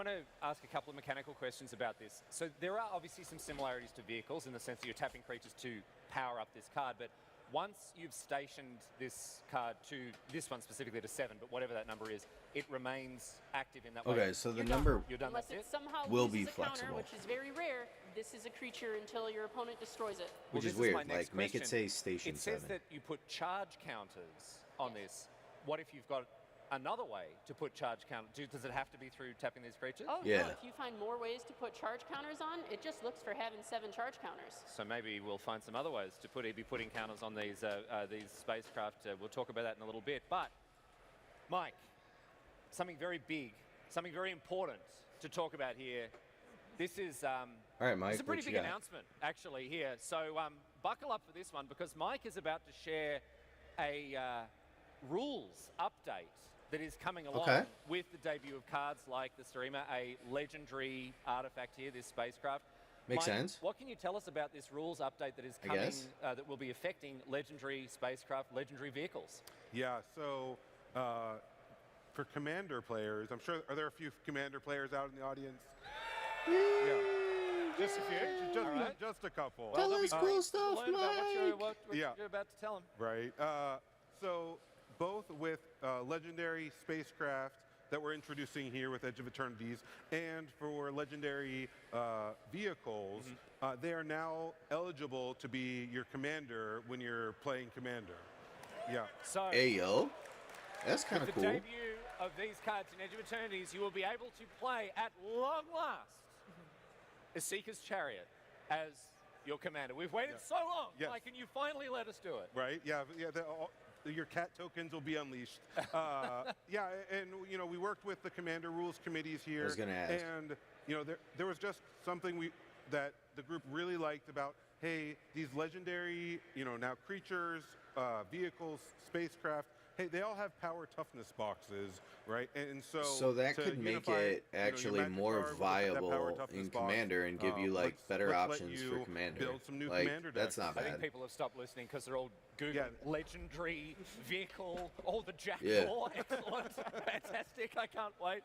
to ask a couple of mechanical questions about this. So there are obviously some similarities to vehicles in the sense that you're tapping creatures to power up this card, but once you've stationed this card to this one specifically to 7, but whatever that number is, it remains active in that way. Okay, so the number Unless it somehow will be loses a counter, flexible, which is very rare. This is a creature until your opponent destroys it. which is this weird. my next Like, make it question. say station It says 7. that you put charge counters on this. What if you've got another way to put charge counters? Does it have to be through tapping these creatures? Oh, Yeah. no, if you find more ways to put charge counters on, it just looks for having 7 charge counters. So maybe we'll find some other ways to be putting counters on these spacecraft. We'll talk about that in a little bit. But, Mike, something very big, something very important to talk about here. This is All right, Mike, it's a pretty what you big got? announcement actually here. So buckle up for this one because Mike is about to share a rules update that is coming along with the debut of cards like the Sarima, a legendary artifact here, this spacecraft. Makes Mike, sense. What can you tell us about this rules update that is I coming, guess. that will be affecting legendary spacecraft, legendary vehicles? Yeah, so for Commander players, I'm sure, are there a few Commander players out in the audience? Yeah. Just a few. Just, All right. just a couple. Tell they'll us be cool great to stuff, learn about Mike. what Yeah. you're about to tell them. Right. So both with legendary spacecraft that we're introducing here with Edge of Eternities, and for legendary vehicles, they are now eligible to be your commander when you're playing Commander. Yeah. So, Hey, yo. That's kind of with the cool. debut of these cards in Edge of Eternities, you will be able to play at long last a Seeker's Chariot as your commander. We've waited so long. Yes. Like, can you finally let us do it? Right. Yeah. Yeah. Your cat tokens will be unleashed. Yeah, and you know we worked with the Commander Rules committees here. I was gonna ask. And you know there was just something that the group really liked about, hey, these legendary now creatures, vehicles, spacecraft. Hey, they all have power toughness boxes, right? And So that to could make unify, it your actually Magic more card with that power viable toughness in box, Commander and give you like better let's let options for you Commander. Build some new like Commander that's decks. not I bad. think people have stopped listening because they're all Googling Yeah. legendary vehicle, all the Jackal. Yeah. Excellent. Fantastic. I can't wait.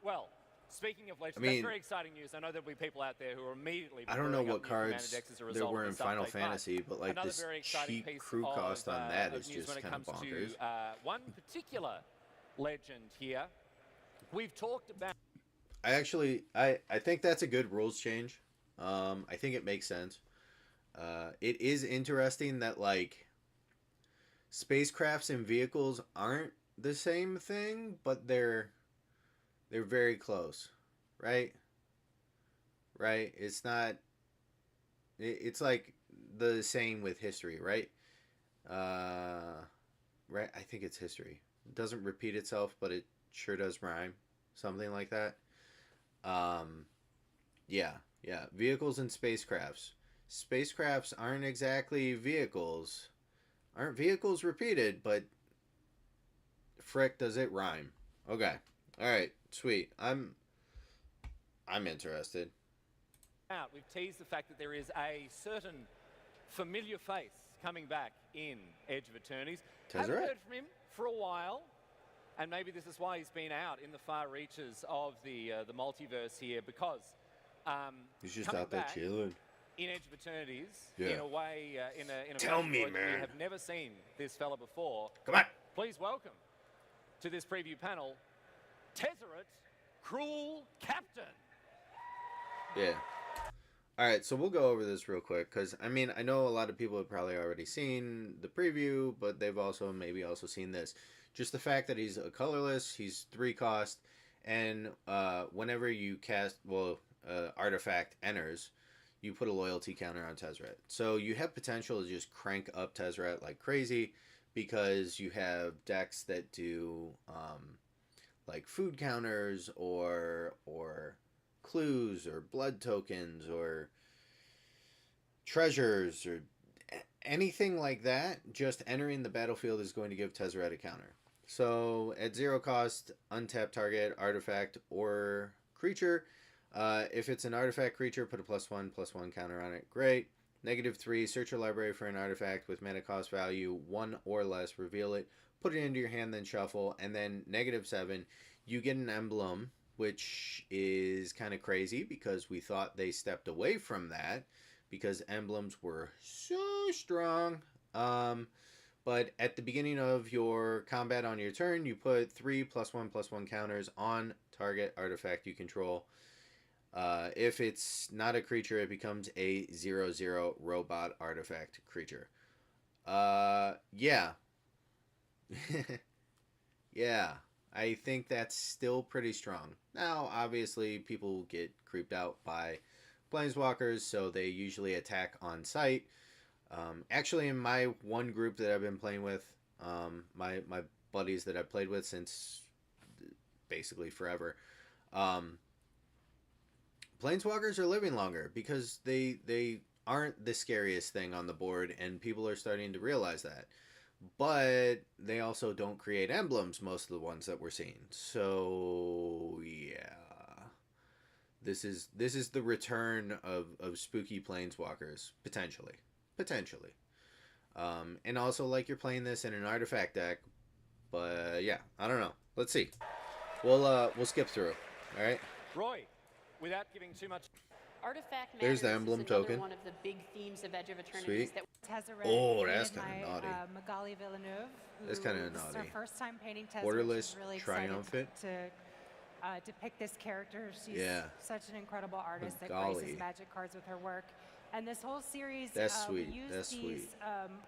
Well, speaking of legends, I mean, that's very exciting news. I know there'll be people out there who are immediately I don't know brewing what up new Commander cards decks as a there result were of in this Final update, but Fantasy, but like another this very exciting cheap piece crew of, cost on that of is news just when it kind of comes bonkers. to one particular legend here. We've talked about. I think that's a good rules change. I think it makes sense. It is interesting that like spacecrafts and vehicles aren't the same thing, but they're very close, right? Right? It's not. It's like the same with history, right? Right. I think it's history. It doesn't repeat itself, but it sure does rhyme. Something like that. Yeah. Vehicles and spacecrafts. Spacecrafts aren't exactly vehicles. Aren't vehicles repeated, but frick, does it rhyme? Okay. All right. Sweet. I'm interested. We've teased the fact that there is a certain familiar face coming back in Edge of Eternities. Haven't Tezzeret? heard from him for a while, and maybe this is why he's been out in the far reaches of the multiverse here, because He's just coming out there back chilling. in Edge of Eternities, Yeah. in a way, in a Tell fashion me, where man. we have never seen this fella before. Come on. Please welcome to this preview panel, Tezzeret, Cruel Captain. Yeah. All right, so we'll go over this real quick because I mean I know a lot of people have probably already seen the preview, but they've also maybe seen this. Just the fact that he's a colorless, he's 3 cost, and whenever you cast, artifact enters, you put a loyalty counter on Tezzeret. So you have potential to just crank up Tezzeret like crazy because you have decks that do like food counters or clues or blood tokens or treasures or anything like that. Just entering the battlefield is going to give Tezzeret a counter. So at 0 cost, untap target artifact or creature. If it's an artifact creature, put a +1/+1 counter on it. Great. -3, search your library for an artifact with mana cost value 1 or less, reveal it, put it into your hand, then shuffle, and then -7, you get an emblem, which is kind of crazy because we thought they stepped away from that because emblems were so strong. But at the beginning of your combat on your turn, you put 3 +1/+1 counters on target artifact you control. If it's not a creature, it becomes a 0/0 robot artifact creature. Yeah. Yeah. I think that's still pretty strong. Now, obviously, people get creeped out by planeswalkers, so they usually attack on sight. Actually, in my one group that I've been playing with, my buddies that I've played with since basically forever, planeswalkers are living longer because they aren't the scariest thing on the board, and people are starting to realize that. But they also don't create emblems, most of the ones that we're seeing. So yeah, this is the return of spooky planeswalkers potentially. And also, like, you're playing this in an artifact deck, but yeah, I don't know. Let's see. We'll skip through. All right. Roy, without giving too much. Artifact There's the Matters emblem is another token. one of the big themes of Edge of Eternities Sweet. that Tessa Oh, painted that's kinda my, naughty. Magali Villeneuve. That's who- kinda This is her naughty. first time painting Tessa. Borderless, She's really triumphant. excited to depict this character. She's Yeah. such an incredible artist that Magali. graces Magic cards with her work. And this whole series, That's we sweet. use That's these sweet.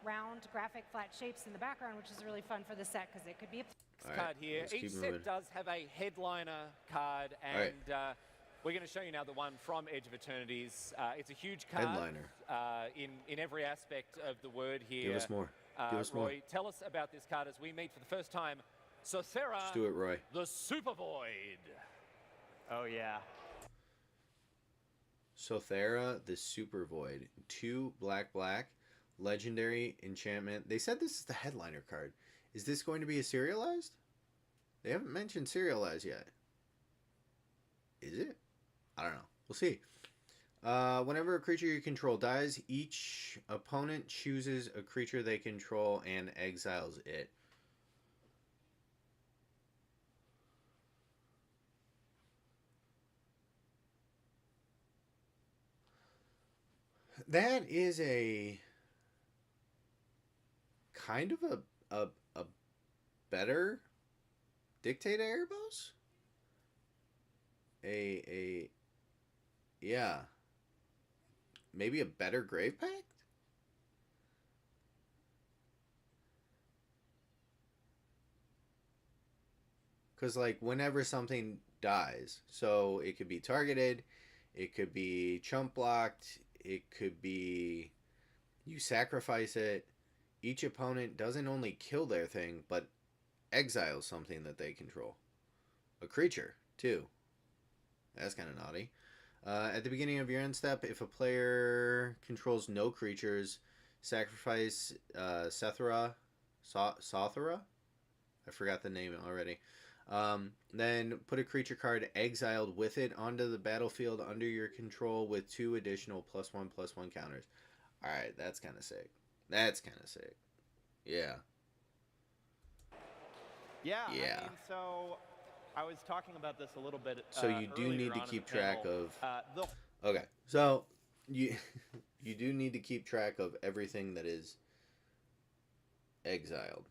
round graphic flat shapes in the background, which is really fun for the set because it could be a All Card here. let's Each keep set moving. does have a headliner card, right. and we're going to show you now the one from Edge of Eternities. It's a huge card Headliner. in every aspect of the word here. Give us more. Give us Roy, more. tell us about this card as we meet for the first time. Sothera, Let's do it, Roy. the Super Void. Oh yeah. Sothera, the Super Void. 2 black, legendary enchantment. They said this is the headliner card. Is this going to be a serialized? They haven't mentioned serialized yet. Is it? I don't know. We'll see. Whenever a creature you control dies, each opponent chooses a creature they control and exiles it. That is a kind of a better Dictate Erebos? Yeah. Maybe a better Grave Pact? Because, like, whenever something dies, so it could be targeted, it could be chump blocked, it could be you sacrifice it. Each opponent doesn't only kill their thing, but exiles something that they control. A creature, too. That's kind of naughty. At the beginning of your end step, if a player controls no creatures, sacrifice Sothera. I forgot the name already. Then put a creature card exiled with it onto the battlefield under your control with 2 additional +1/+1 counters. Alright, that's kind of sick. That's kind of sick. Yeah. Yeah. Yeah. I mean, so I was talking about this a little bit. So you do need earlier to on in keep the track panel. of... Okay, so you you do need to keep track of everything that is exiled.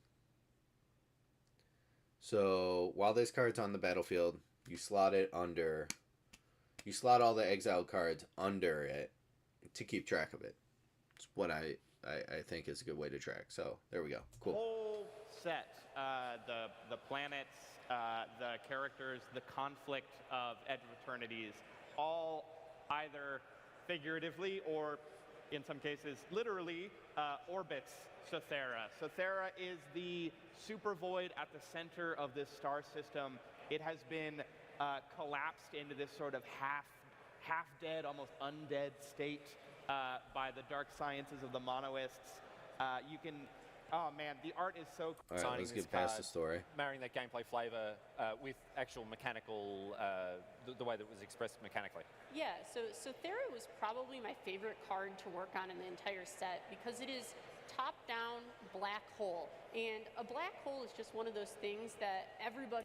So while this card's on the battlefield, you slot it under... You slot all the exiled cards under it to keep track of it. It's what I think is a good way to track. So there we go. Cool. Whole set, the planets, the characters, the conflict of Edge of Eternities, all either figuratively or, in some cases, literally orbits Sothera. Sothera is the super void at the center of this star system. It has been collapsed into this sort of half-dead, almost undead state by the dark sciences of the Monoists. You can... Oh man, the art is so cool. All right, let's get past the story. Marrying that gameplay flavor with actual mechanical, the way that it was expressed mechanically. Yeah, so Sothera was probably my favorite card to work on in the entire set because it is top-down black hole. And a black hole is just one of those things that everybody...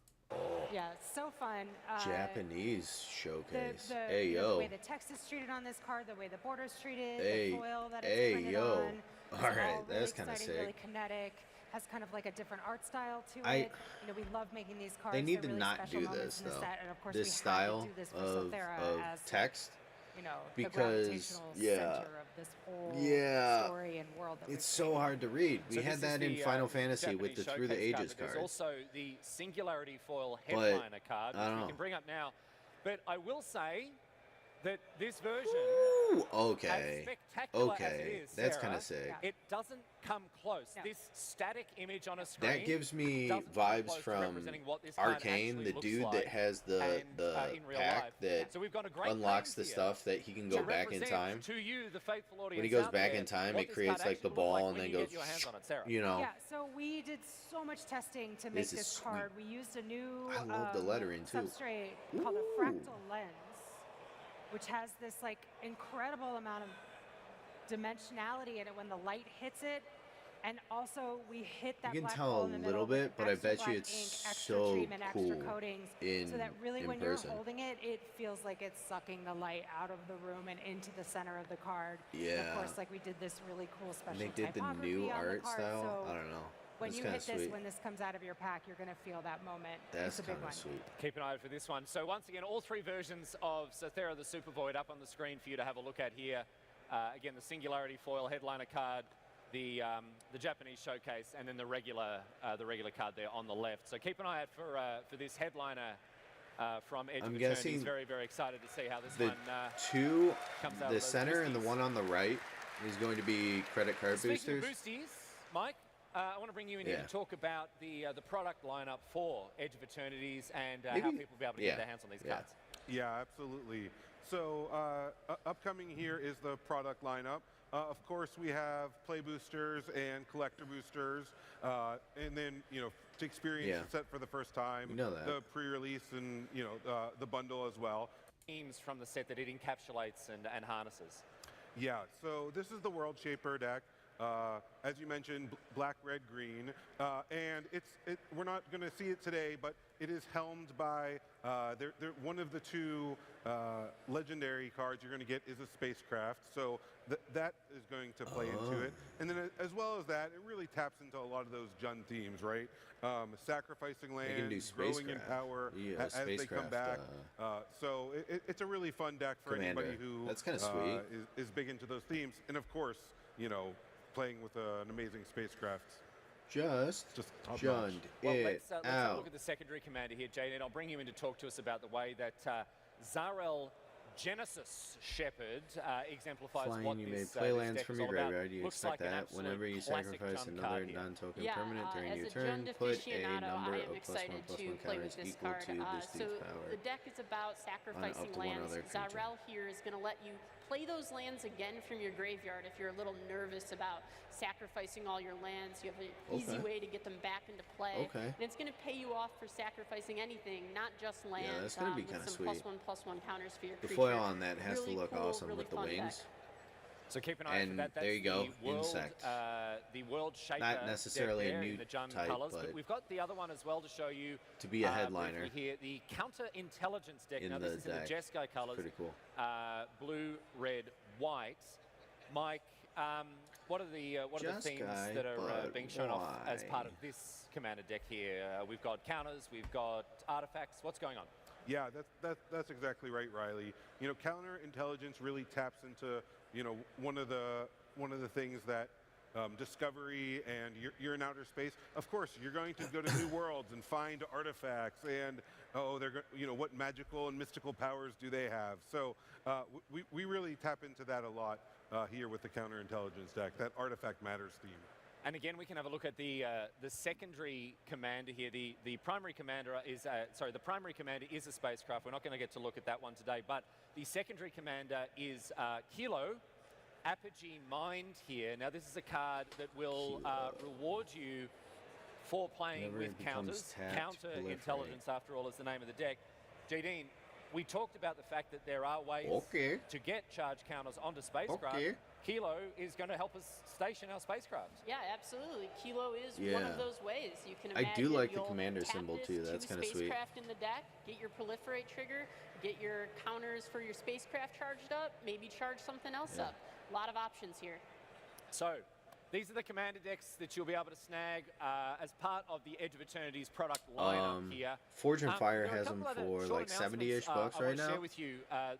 Yeah, so fun. Japanese showcase. The Hey, you know, yo. the way the text is treated on this card, the way the border's treated, Hey, the foil that hey, it's printed yo. on. All It's right, really that's kinda exciting, sick. really kinetic, has kind of like a different art style to I- it. You know, we love making these cards. They need They're to really not special do moments this, in the though. set, and of course This we style had to do this for of Sothera as text. you know, because, the gravitational yeah. center of this whole Yeah. story and world that It's we've so hard to read. We So had this is that in the, Final this Fantasy with the Japanese Through the showcase card, Ages but there's card. also the Singularity Foil But, headliner card, I which don't we know. can bring up now. But I will say that this version, Ooh, as okay. spectacular as it Okay. is, That's Sarah, kind of sick. Yeah. it doesn't come close. No. This static image on a screen That gives me doesn't come vibes close to from representing what this card Arcane, actually the looks dude like that has the and, in real pack life. that So we've got a great unlocks the paint here stuff that he can to go back in represent time. To you, the faithful audience When he goes out back there, in time, what it this creates card like the actually will look ball like and when then you goes, get your hands on it, Sarah. you know. Yeah, so we did so much testing to make This is this sweet. card. We used a new I love the lettering, too. substrate called a Ooh. fractal lens, which has this like incredible amount of dimensionality in it. When the light hits it, And also, we hit that You can black tell ball a in the little middle with bit, but I extra bet you black it's ink, extra so treatment, extra cool coatings, so that in really when person. you're holding it, it feels like it's sucking the light out of the room and into the center of the card. And Yeah. of course, like we did this really cool special And they did the typography new on the art card, style. so I don't know. when It's you kind hit of this, sweet. when this comes out of your pack, you're going to feel that moment. That's It's a big kind one. of sweet. Keep an eye out for this one. So once again, all three versions of Cythera the Super Void up on the screen for you to have a look at here. Again, the Singularity foil headliner card, the Japanese showcase, and then the regular card there on the left. So keep an eye out for this headliner from Edge I'm of guessing Eternity's. Very, very excited to see how this The one two, comes out. the of those center and the boosties. one on the right is going to be credit card Speaking boosters. of boosties, Mike, I want to bring you in here Yeah. to talk about the product lineup for Edge of Eternities and how Maybe- people will be able to yeah, get their hands on these yeah. cards. Yeah, absolutely. So upcoming here is the product lineup. Of course, we have play boosters and collector boosters, and then to experience Yeah. the set for the first time, You know that. the pre-release and the bundle as well. Themes from the set that it encapsulates and harnesses. Yeah, so this is the World Shaper deck. As you mentioned, black, red, green, and we're not going to see it today, but it is helmed by one of the two legendary cards you're going to get is a spacecraft, so that is going to play into it. And then as well as that, it really taps into a lot of those Jund themes, right? Sacrificing can do lands, growing in spacecraft. power Yeah, as they come spacecraft, back. So it's a really fun deck for anybody Commander. who That's kinda sweet. is big into those themes, and of course, playing with an amazing spacecraft. Just top-notch. Jund Well, it let's have a out. look at the secondary commander here, Jade, and I'll bring you in to talk to us about the way that Zarel Genesis Shepherd exemplifies Flying, what you this, may this play lands deck from is your all about. graveyard. You Looks expect like an that absolute whenever you classic sacrifice Jund another card here. non-token Yeah, permanent during as your a turn, Jund put a aficionado, number I of am excited +1/+1 to play with counters this equal card. to this So dude's power. the deck is about sacrificing to one lands. other creature. Zarel here is going to let you play those lands again from your graveyard if you're a little nervous about sacrificing all your lands. You have an easy Okay. way to get them back into play. Okay. And it's going to pay you off for sacrificing anything, not just lands. that's gonna be with kinda some sweet. +1/+1 counters for your The creature. foil on that has Really to look cool, awesome really with the fun deck. wings. So keep an eye out for And that. That's there you go, the world, insect. The World Shaper Not necessarily deck a there new in the Jund type, colours, but we've got the other one as well to show you. To be a briefly headliner here, the Counter Intelligence deck. in Now the this is in the deck. Jesco colours. Pretty cool. Blue, red, white. Mike, what are the themes Jeskai, that are but being shown off as part why? of this commander deck here? We've got counters, we've got artifacts. What's going on? Yeah, that's exactly right, Riley. Counterintelligence really taps into one of the things that discovery and you're in outer space. Of course, you're going to go to new worlds and find artifacts, and what magical and mystical powers do they have? So we really tap into that a lot here with the counterintelligence deck. That artifact matters theme. And again, we can have a look at the secondary commander here. The primary commander is the primary commander is a spacecraft. We're not going to get to look at that one today, but the secondary commander is Kilo, Apogee Mind here. Now, this is a card that will reward you for playing Whenever with it becomes counters. tapped, Counter proliferate. Intelligence, after all, is the name of the deck. Jadine, we talked about the fact that there are ways Okay. to get charge counters onto spacecraft. Okay. Kilo is going to help us station our spacecraft. Yeah, absolutely. Kilo is one Yeah. of those ways. You can I imagine do like the you'll commander tap symbol, this too. That's two kinda sweet. spacecraft in the deck, get your proliferate trigger, get your counters for your spacecraft charged up, maybe charge something else Yeah. up. A lot of options here. So, these are the commander decks that you'll be able to snag as part of the Edge of Eternity's product lineup here. Forge and Fire there are a has them couple other for short like 70-ish announcements, bucks I right want to now. share with you, Or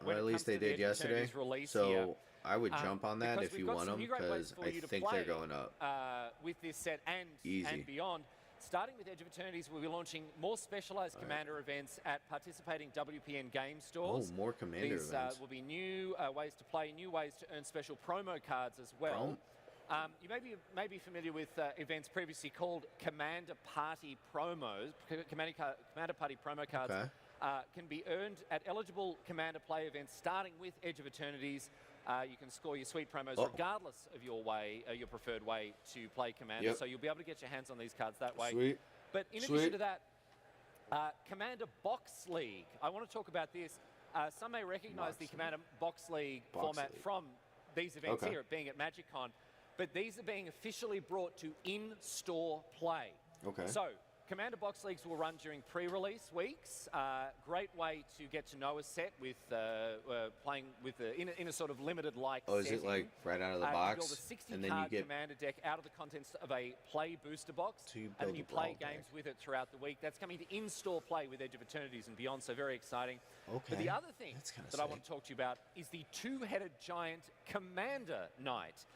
when at it least comes they to the did Edge of yesterday. Eternity's release So here. I would jump on that Because if we've you got want some them new great ways because for I you to think play, they're going up. With this set and Easy. beyond. Starting with Edge of Eternities, we'll be launching more specialized commander events at participating WPN game Oh, stores. more commander These events. will be new ways to play, new ways to earn special promo cards as well. You may be familiar with events previously called Commander Party promos. Commander Party promo cards Okay. can be earned at eligible Commander play events, starting with Edge of Eternities. You can score your sweet promos regardless of your preferred way to play Commander. Yep. So you'll be able to get your hands on these cards that way. Sweet. But in Sweet. addition to that, Commander Box League. I want to talk about this. Some may recognize the Commander Box League format League. from these events Okay. here, being at MagicCon. but these are being officially brought to in-store play. Okay. So, Commander Box Leagues will run during pre-release weeks. Great way to get to know a set with playing with in a sort of limited-like Oh, is setting. it like right out of the You box? build a 60 and then card you get Commander deck out of the contents of a play booster box, So you and build then you a play brawl games deck. with it throughout the week. That's coming to in-store play with Edge of Eternities and beyond, so very exciting. But Okay. the other thing That's kinda that I sick. want to talk to you about is the two-headed giant Commander Knight.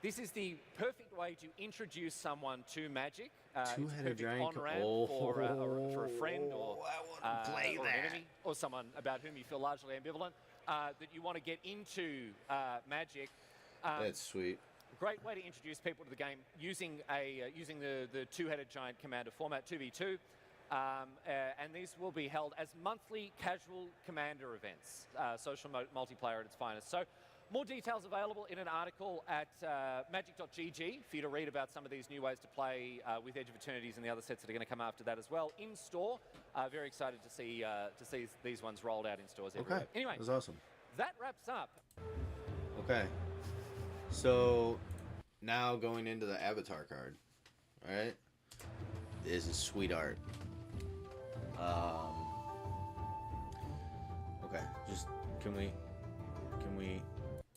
This is the perfect way to introduce someone to Magic. It's a Two-headed perfect giant. on-ramp for a friend or, I want to play or that. an enemy or someone about whom you feel largely ambivalent that you want to get into Magic. That's sweet. Great way to introduce people to the game using the two-headed giant commander format 2v2. And these will be held as monthly casual commander events, social multiplayer at its finest. So more details available in an article at magic.gg for you to read about some of these new ways to play with Edge of Eternities and the other sets that are going to come after that as well in store. Very excited to see these ones rolled out in stores everywhere. Okay. Anyway, That was awesome. that wraps up. Okay. So now going into the avatar card. All right. This is sweet art. Okay. Just can we?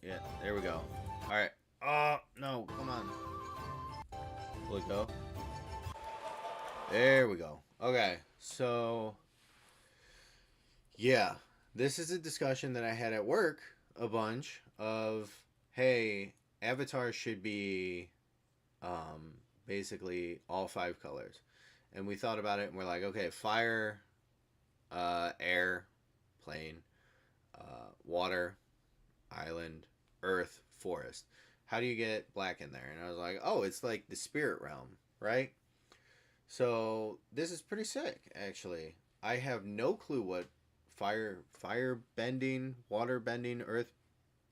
Yeah. There we go. All right. Oh no! Come on. Let go. There we go. Okay. So. Yeah. This is a discussion that I had at work a bunch of, hey, avatars should be basically all 5 colors. And we thought about it and we're like, okay, fire, air, plane, water, island, earth, forest. How do you get black in there? And I was like, oh, it's like the spirit realm, right? So this is pretty sick, actually. I have no clue what fire bending, water bending, earth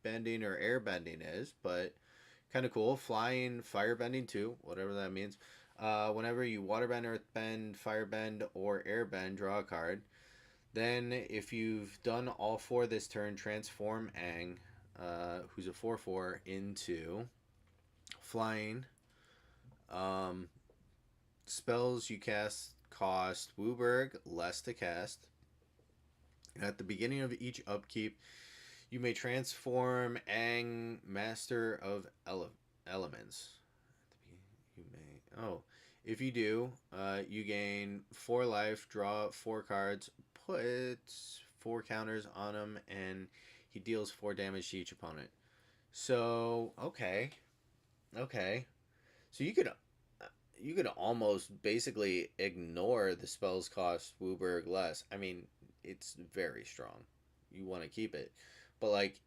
bending, or air bending is, but kind of cool. Flying, fire bending too, whatever that means. Whenever you water bend, earth bend, fire bend, or air bend, draw a card. Then if you've done all 4 this turn, transform Aang, who's a 4/4, into flying. Spells you cast cost WUBRG less to cast. At the beginning of each upkeep, you may transform Aang, Master of Elements. If you do, you gain 4 life, draw 4 cards, put 4 counters on him, and he deals 4 damage to each opponent. So, okay. So you could almost basically ignore the spells cost WUBRG less. I mean, it's very strong. You want to keep it. But, like,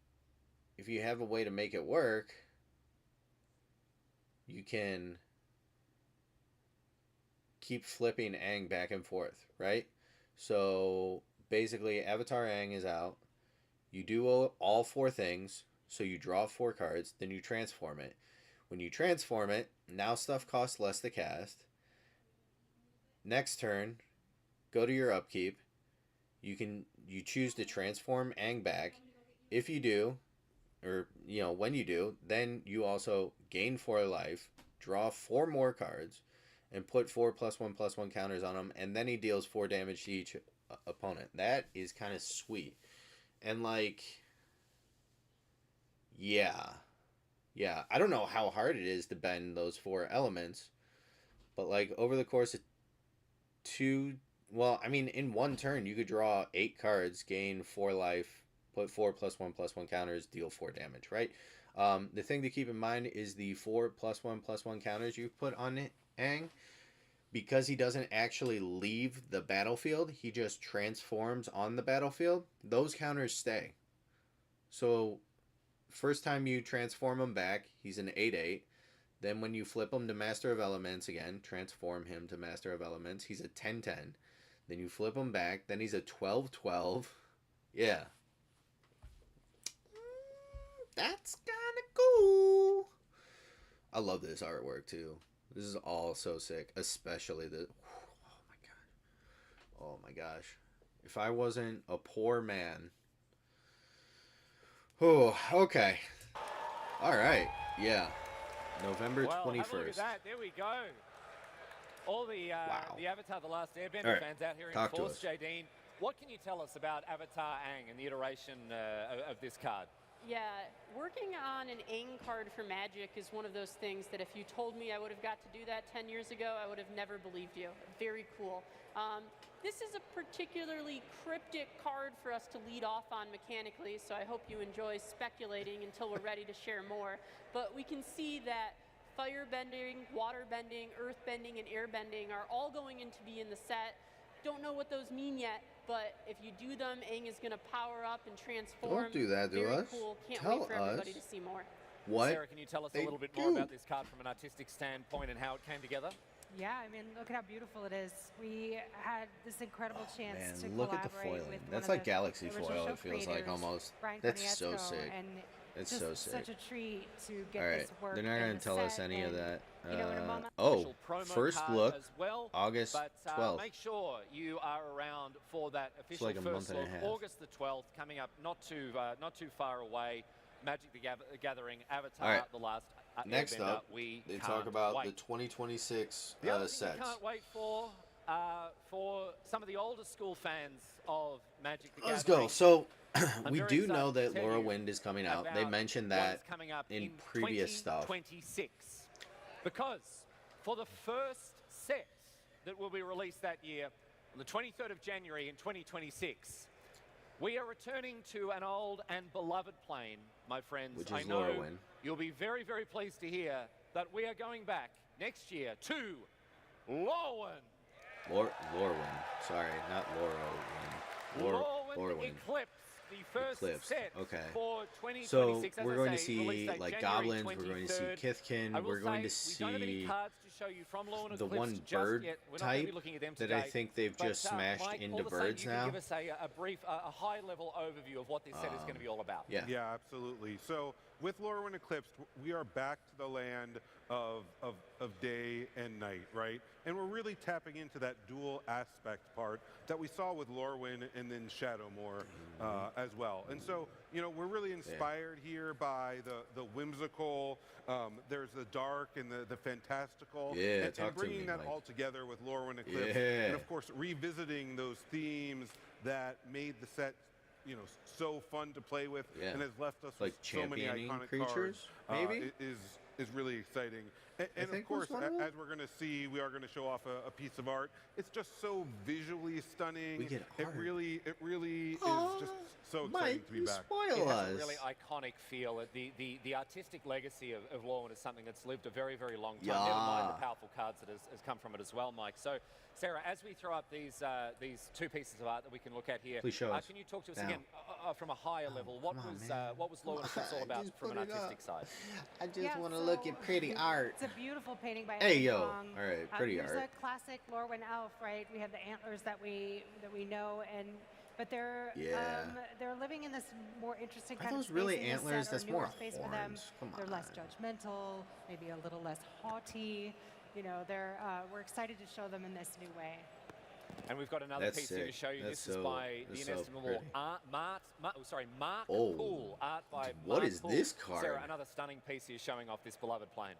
if you have a way to make it work, you can keep flipping Aang back and forth, right? So, basically, Avatar Aang is out. You do all 4 things. So, you draw 4 cards. Then you transform it. When you transform it, now stuff costs less to cast. Next turn, go to your upkeep. You choose to transform Aang back. If you do, or when you do, then you also gain 4 life, draw 4 more cards, and put 4 +1/+1 counters on him, and then he deals 4 damage to each opponent. That is kind of sweet. And like, yeah, I don't know how hard it is to bend those 4 elements, but like over the course of 2. Well, I mean, in 1 turn, you could draw 8 cards, gain 4 life, put 4 +1/+1 counters, deal 4 damage, right? The thing to keep in mind is the 4 +1/+1 counters you put on Aang, because he doesn't actually leave the battlefield, he just transforms on the battlefield, those counters stay. So, first time you transform him back, he's an 8/8. Then when you flip him to Master of Elements again, transform him to Master of Elements, he's a 10/10. Then you flip him back, then he's a 12/12. Yeah. That's kind of cool. I love this artwork too. This is all so sick, especially the... Oh my gosh. If I wasn't a poor man... Oh, okay. Alright, yeah. November Well, have a look at 21st. that. There we go. All the Wow. the Avatar: The Last Airbender All right, fans out here in talk to force. us. Jadine, what can you tell us about Avatar Aang and the iteration of this card? Yeah, working on an Aang card for Magic is one of those things that if you told me I would have got to do that 10 years ago, I would have never believed you. Very cool. This is a particularly cryptic card for us to lead off on mechanically, so I hope you enjoy speculating until we're ready to share more. But we can see that fire bending, water bending, earth bending, and air bending are all going to be in the set. Don't know what those mean yet, but if you do them, Aang is going to power up and transform. Don't do that to Very us. cool. Can't Tell wait for everybody us. to see more. What? Sarah, can you tell us a they little bit more do. about this card from an artistic standpoint and how it came together? Yeah, I mean, look at how beautiful it is. We had this incredible chance to Man, look at the collaborate foiling. with That's one like of the Galaxy original foil, show it feels like creators, almost. Brian That's so Konietzko, sick. And It's just so sick. such a treat to get All right, this work. they're not in going the to tell us set, any of and, that. you know, in a moment- Oh, Special promo first card look, as well, August but 12th. make sure you are around for that official like a month first and a look, half. August the 12th, coming up not too far away. Magic the Gathering, Avatar: All right. The Last Next Airbender. up, we they can't talk about wait. the 2026 The other thing sets. we can't wait for some of the older school fans of Magic the Let's Gathering. go. So I'm we very do excited know to that tell Laura you Wind is coming out. They about mentioned what that is coming up in previous stuff. 2026. Because for the first set that will be released that year, on the 23rd of January in 2026, we are returning to an old and beloved plane, my friends. Which I is know Lorwyn. you'll be very, very pleased to hear that we are going back next year to Lorwyn. Lorwyn. Sorry, not Laura. Lorwyn Eclipse, the first Eclipse, set okay. for So 2026. As we're I going to say, release see date like January goblins. We're going to see 23rd. Kithkin. I will We're going to say, we don't have any see cards to show you from Lorwyn the Eclipse one just bird yet. We're not going to type be looking at them that today. I think they've But, just smashed Mike, into all of a sudden, birds you now. can give us a brief, a high-level overview of what this set is going to be all about. Yeah. Yeah, absolutely. So with Lorwyn Eclipsed, we are back to the land of day and night, right? And we're really tapping into that dual aspect part that we saw with Lorwyn and then Shadowmoor as well. And so, you know, we're really inspired here by the whimsical, there's the dark and the fantastical, Yeah, and talk to bringing me, that Mike. all together with Lorwyn Eclipse, Yeah. and of course revisiting those themes that made the set, you know, so fun to play with, Yeah. and has left us Like with so many championing iconic creatures, cards, maybe? is really exciting. And think of course, was one of them. as we're going to see, we are going to show off a piece of art. It's just so visually stunning. We get It art. really is just so exciting Mike, to be you back. It spoil has us. a really iconic feel. The artistic legacy of Lorwyn is something that's lived a very, very long time. Never mind Yeah. the powerful cards that has come from it as well, Mike. So, Sarah, as we throw up these two pieces of art that we can look at here, Please show us. can you talk to us Now. again from a higher level? What come on, was man. what was Lorwyn Eclipse all about Just from an put it up. artistic side? I just Yeah, want to so look at pretty art. It's a beautiful painting by Hey, Anne yo. Fong. All right, pretty here's art. a classic Lorwyn elf, right? We have the antlers that we know, but they're Yeah. they're living in this more interesting Are kind of those space really in the antlers? set, or That's newer more space for them. horns. Come They're less on. judgmental, maybe a little less haughty. You know, we're excited to show them in this new way. And we've got another That's piece here to sick. show you. That's This is so- by the that's so inestimable pretty. Mark Oh. Poole. Art by What Mark is Poole. this card? Sarah, another stunning piece here showing off this beloved plane.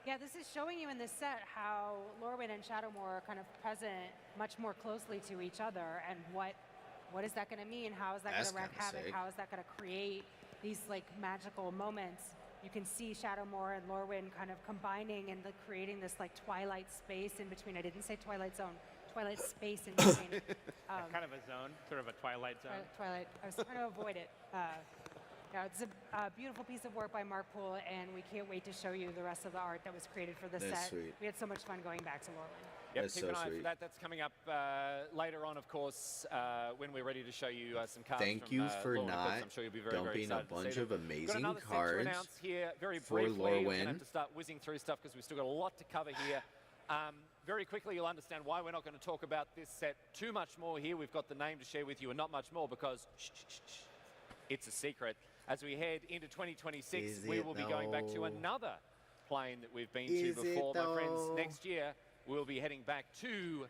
Yeah, this is showing you in this set how Lorwyn and Shadowmoor are kind of present much more closely to each other, and what is that going to mean? How is that going That's to wreak kinda havoc? sick. How is that going to create these like magical moments? You can see Shadowmoor and Lorwyn kind of combining and like, creating this like twilight space in between. I didn't say twilight zone, twilight space in between. Kind of a zone, sort of a twilight zone. Twilight. I was trying to avoid it. Yeah, it's a beautiful piece of work by Mark Poole, and we can't wait to show you the rest of the art that was created for this That's set. sweet. We had so much fun going back to Lorwyn. Yep, That's keep so an eye out for sweet. that. That's coming up later on, of course, when we're ready to show you some cards. Thank from, you for Lorwyn Eclipse. not I'm sure you'll be very, very dumping a excited to see bunch them. of Got amazing another set to cards announce here very for briefly. We're going to Lorwyn. have to start whizzing through stuff because we've still got a lot to cover here. Very quickly, you'll understand why we're not going to talk about this set too much more here. We've got the name to share with you and not much more because it's a secret. As we head into 2026, Is we it will be going back to though? another plane that we've been Is to it before, my friends. though? Next year, we'll be heading back to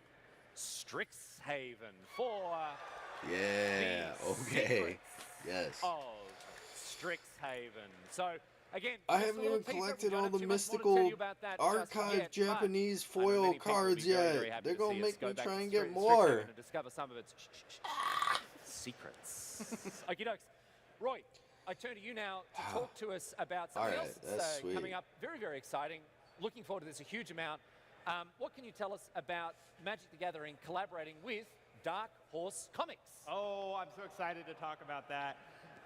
Strixhaven for Yeah. the Okay. secrets Yes. of Strixhaven. So Again, I just a haven't little even teaser. collected We don't all have the too much more to mystical tell you about that just archive yet, but Japanese I know many foil people will be cards very, very yet. happy They're to gonna see us make go me back try to and get Street more. Fighter and discover some of its secrets. Okie dokes. Roy, I turn to you now to talk to us about something All right, else that's that's coming sweet. up. Very, very exciting. Looking forward to this a huge amount. What can you tell us about Magic the Gathering collaborating with Dark Horse Comics? Oh, I'm so excited to talk about that.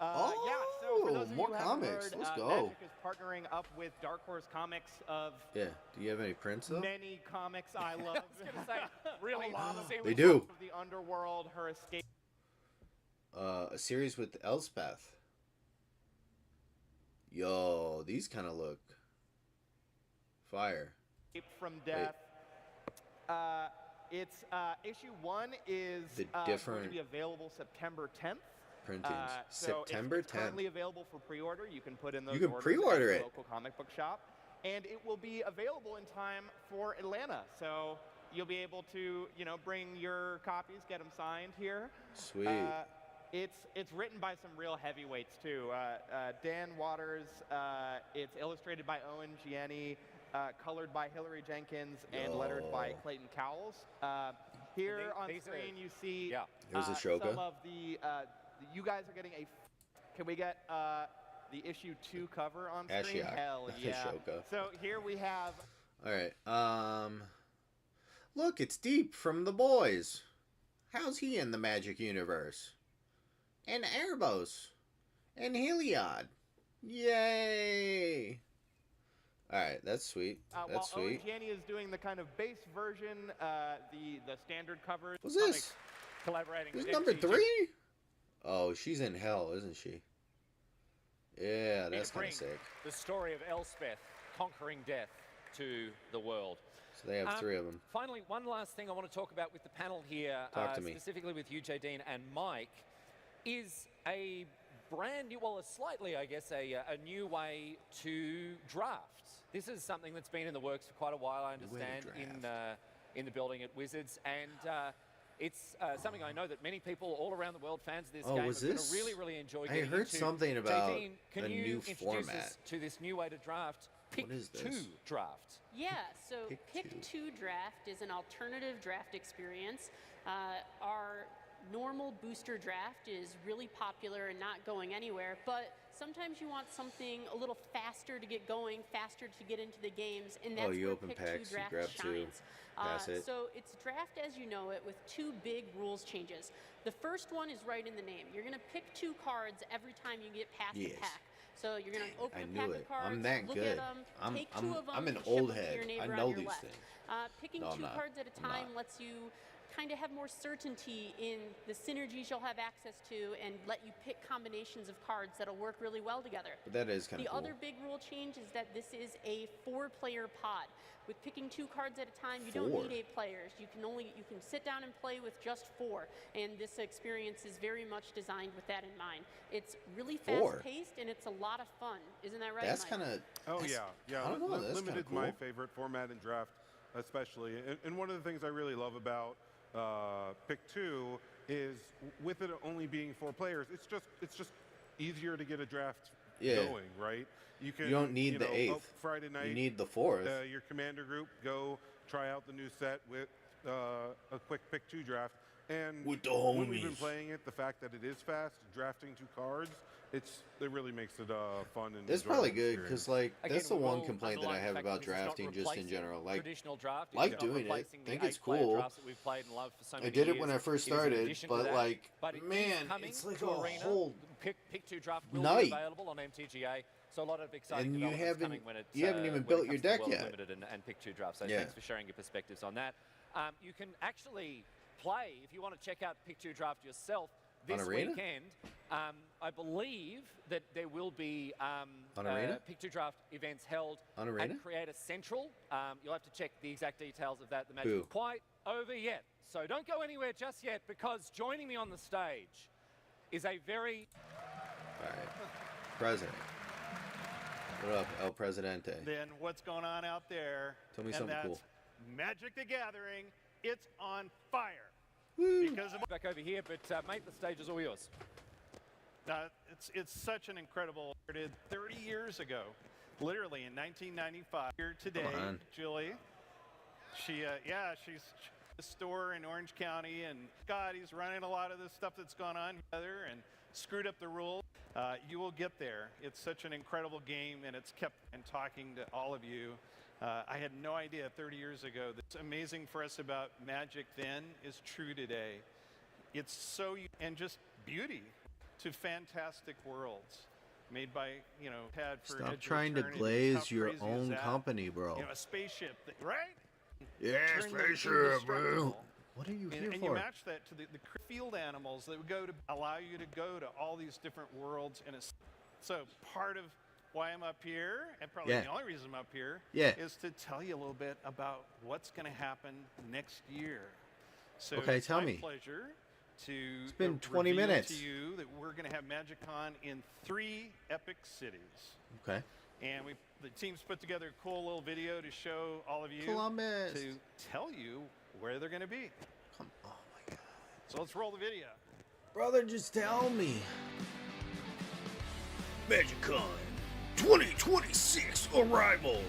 Oh, yeah, so for those of more you who haven't comics. heard, Let's go. Magic is partnering up with Dark Horse Comics of Yeah. Do you have any prints though? many comics I love. I was going to say, really, A lot of see They which do. of the underworld, her escape A series with Elspeth. Yo, these kind of look fire. from death. It's issue 1 is The going different to be available September 10th. printings. So September it's 10th. currently available for pre-order. You can put in those You can orders pre-order at it. your local comic book shop, and it will be available in time for Atlanta. So you'll be able to, bring your copies, get them signed here. Sweet. It's written by some real heavyweights too. Dan Waters. It's illustrated by Owen Gianni, colored by Hilary Jenkins, and lettered by Yo. Clayton Cowles. Here on these are- screen, you see Yeah. Here's Ashoka. some of the. You guys are getting a. Can we get the issue 2 cover on screen? Ashiok, Hell not yeah! Ashoka. So here we have. All right. Look, it's Deep from The Boys. How's he in the Magic universe? And Erebos. And Heliod. Yay! All right, that's sweet. While That's Owen sweet. Gianni is doing the kind of base version, the standard covers. What's this? Collaborating This with is number MTG. 3? Oh, she's in hell, isn't she? Yeah, that's kind bring of sick. the story of Elspeth conquering death to the world. So they have 3 of them. Finally, one last thing I want to talk about with the panel here, Talk to me. specifically with you, Dean, and Mike, is a brand new, well, a slightly, I guess, a new way to draft. This is something that's been in the works for quite a while, I New way to understand, in the building at Wizards, and it's something I know that many people all around the world, fans of this Oh, game, was are going to this- really, really enjoy I getting heard into. something about Dean, can a you new introduce format. us to this new way to draft? Pick What is 2 this? draft. Yeah, so Pick Pick 2 Draft is an alternative draft experience. Our normal booster draft is really popular and not going anywhere, but sometimes you want something a little faster to get going, faster to get into the games, and that's you where open Pick packs, 2 you Draft grab 2, shines. pass it. So it's draft as you know it with 2 big rules changes. The first one is right in the name. You're going to pick 2 cards every time you get past Yes. the pack. So you're going to open I a knew pack it. of cards, I'm that look good. at them, I'm- take 2 I'm- of them, I'm an ship old them to your head. neighbor I know on your these left. things. Picking No, I'm 2 not. cards at a I'm time not. lets you kind of have more certainty in the synergies you'll have access to and let you pick combinations of cards that'll work really well together. But that is kind The of cool. other big rule change is that this is a 4-player pod. With picking 2 cards at a time, you don't 4? need 8 players. You can sit down and play with just 4, and this experience is very much designed with that in mind. It's really 4? fast-paced and it's a lot of fun. Isn't that right, That's Mike? kind of. Oh yeah. I don't know. That's kind Limited of my cool. favorite format in draft, especially. And one of the things I really love about Pick 2 is with it only being 4 players, it's just easier to get a draft Yeah. going, right? You can. You don't need the 8th. Friday night. You need the 4th. Your commander group go try out the new set with a quick Pick 2 draft. And With the when we've been homies. playing it, the fact that it is fast, drafting 2 cards, it really makes it fun and That's enjoyable probably good experience. because, like, Again, that's the we one will complaint that I underline the have fact about that this is not drafting just in replacing general. Like, traditional draft. It's like not doing it. replacing the Think it's 8-player cool. drafts that we've played and loved for so I many did it years. when I first It is in started, addition to but, that. like, But it is man, coming it's like to a Arena. whole Pick 2 draft will night. be available on MTGA. So a lot of exciting And you developments haven't- coming when it, you haven't even when it built comes your to the deck World yet. Limited and Pick 2 draft. So Yeah. thanks for sharing your perspectives on that. You can actually play, if you want to check out Pick 2 draft yourself, this Arena? weekend. I believe that there will be Arena? Pick 2 draft events held On Arena? at Creator Central. You'll have to check the exact details of that. The match Who? isn't quite over yet. So don't go anywhere just yet, because joining me on the stage is a very... all right, President. What up, El Presidente? Then what's going on out there? Tell me and something that's cool. Magic the Gathering. It's on fire. Woo. Because of Back over here, but mate, the stage is all yours. It's such an incredible. 30 years ago, literally in 1995. Here today, Julie. She's a store in Orange County, and God, he's running a lot of the stuff that's gone on together and screwed up the rules. You will get there. It's such an incredible game, and it's kept and talking to all of you. I had no idea 30 years ago. That's amazing for us about Magic then is true today. It's so, and just beauty to fantastic worlds made by, Tad for Stop Edge of trying to Eternity. glaze How your crazy is own that? company, bro. A spaceship, right? Yeah, Turn them spaceship, bro. indestructible. What are you here And for? you match that to the field animals that would allow you to go to all these different worlds. So part of why I'm up here, and probably the only reason I'm up here, is to tell you a little bit about what's going to happen next year. So Okay, it's tell my me. pleasure to It's been 20 reveal minutes. to you that we're going to have MagicCon in 3 epic cities. Okay. And the team's put together a cool little video to show all of you, Columbus. to tell you where they're going to be. Come, oh my God. So let's roll the video. Brother, just tell me. MagicCon 2026 arrivals.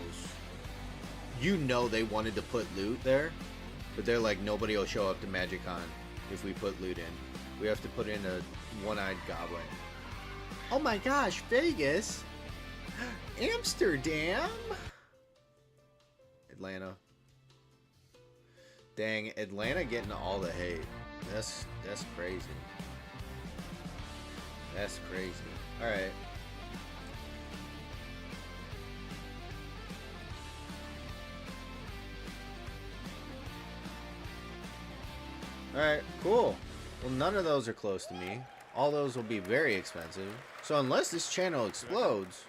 You know they wanted to put loot there, but they're like, nobody will show up to MagicCon if we put loot in. We have to put in a one-eyed goblin. Oh my gosh, Vegas. Amsterdam. Atlanta. Dang, Atlanta getting all the hate. That's crazy. That's crazy. All right. All right, cool. Well, none of those are close to me. All those will be very expensive. So unless this channel explodes,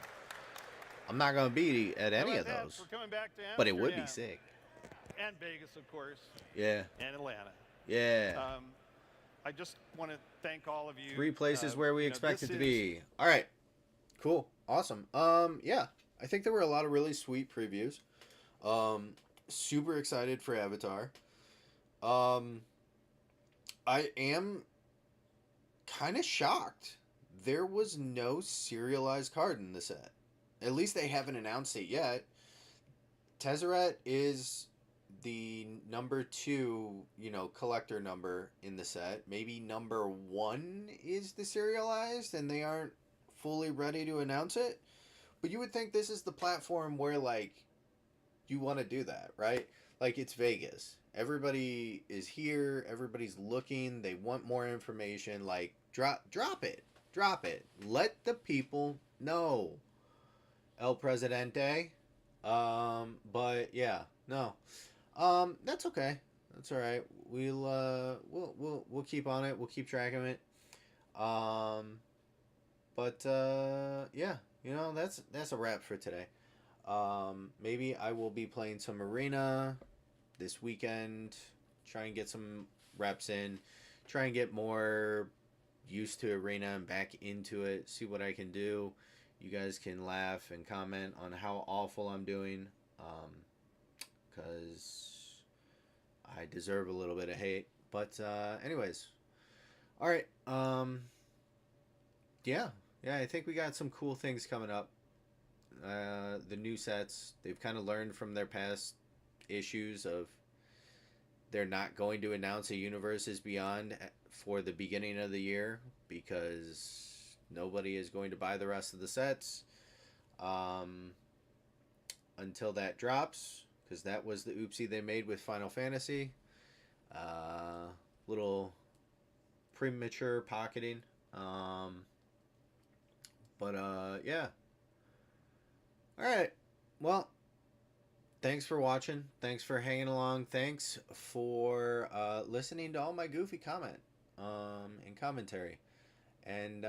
I'm not going to be at any of those. We're coming back to But it would be Amsterdam. sick. And Vegas, of course. Yeah. And Atlanta. Yeah. I just want to thank all of you. 3 places where we expect it this to be. All right. Cool. Awesome. Yeah. I think there were a lot of really sweet previews. Super excited for Avatar. I am kind of shocked. There was no serialized card in the set. At least they haven't announced it yet. Tezzeret is the number 2, collector number in the set. Maybe number 1 is the serialized, and they aren't fully ready to announce it. But you would think this is the platform where, you want to do that, right? It's Vegas. Everybody is here. Everybody's looking. They want more information. Drop it. Drop it. Let the people know. El Presidente. But yeah, no. That's okay. That's all right. We'll keep on it. We'll keep track of it. Yeah, that's a wrap for today. Maybe I will be playing some Arena this weekend. Try and get some reps in. Try and get more used to Arena and back into it. See what I can do. You guys can laugh and comment on how awful I'm doing. Because I deserve a little bit of hate. But anyways. Alright. Yeah, I think we got some cool things coming up. The new sets, they've kind of learned from their past issues of they're not going to announce a Universes Beyond for the beginning of the year because nobody is going to buy the rest of the sets until that drops, because that was the oopsie they made with Final Fantasy. Little premature pocketing. Yeah. Alright, well, thanks for watching. Thanks for hanging along. Thanks for listening to all my goofy comment and commentary. And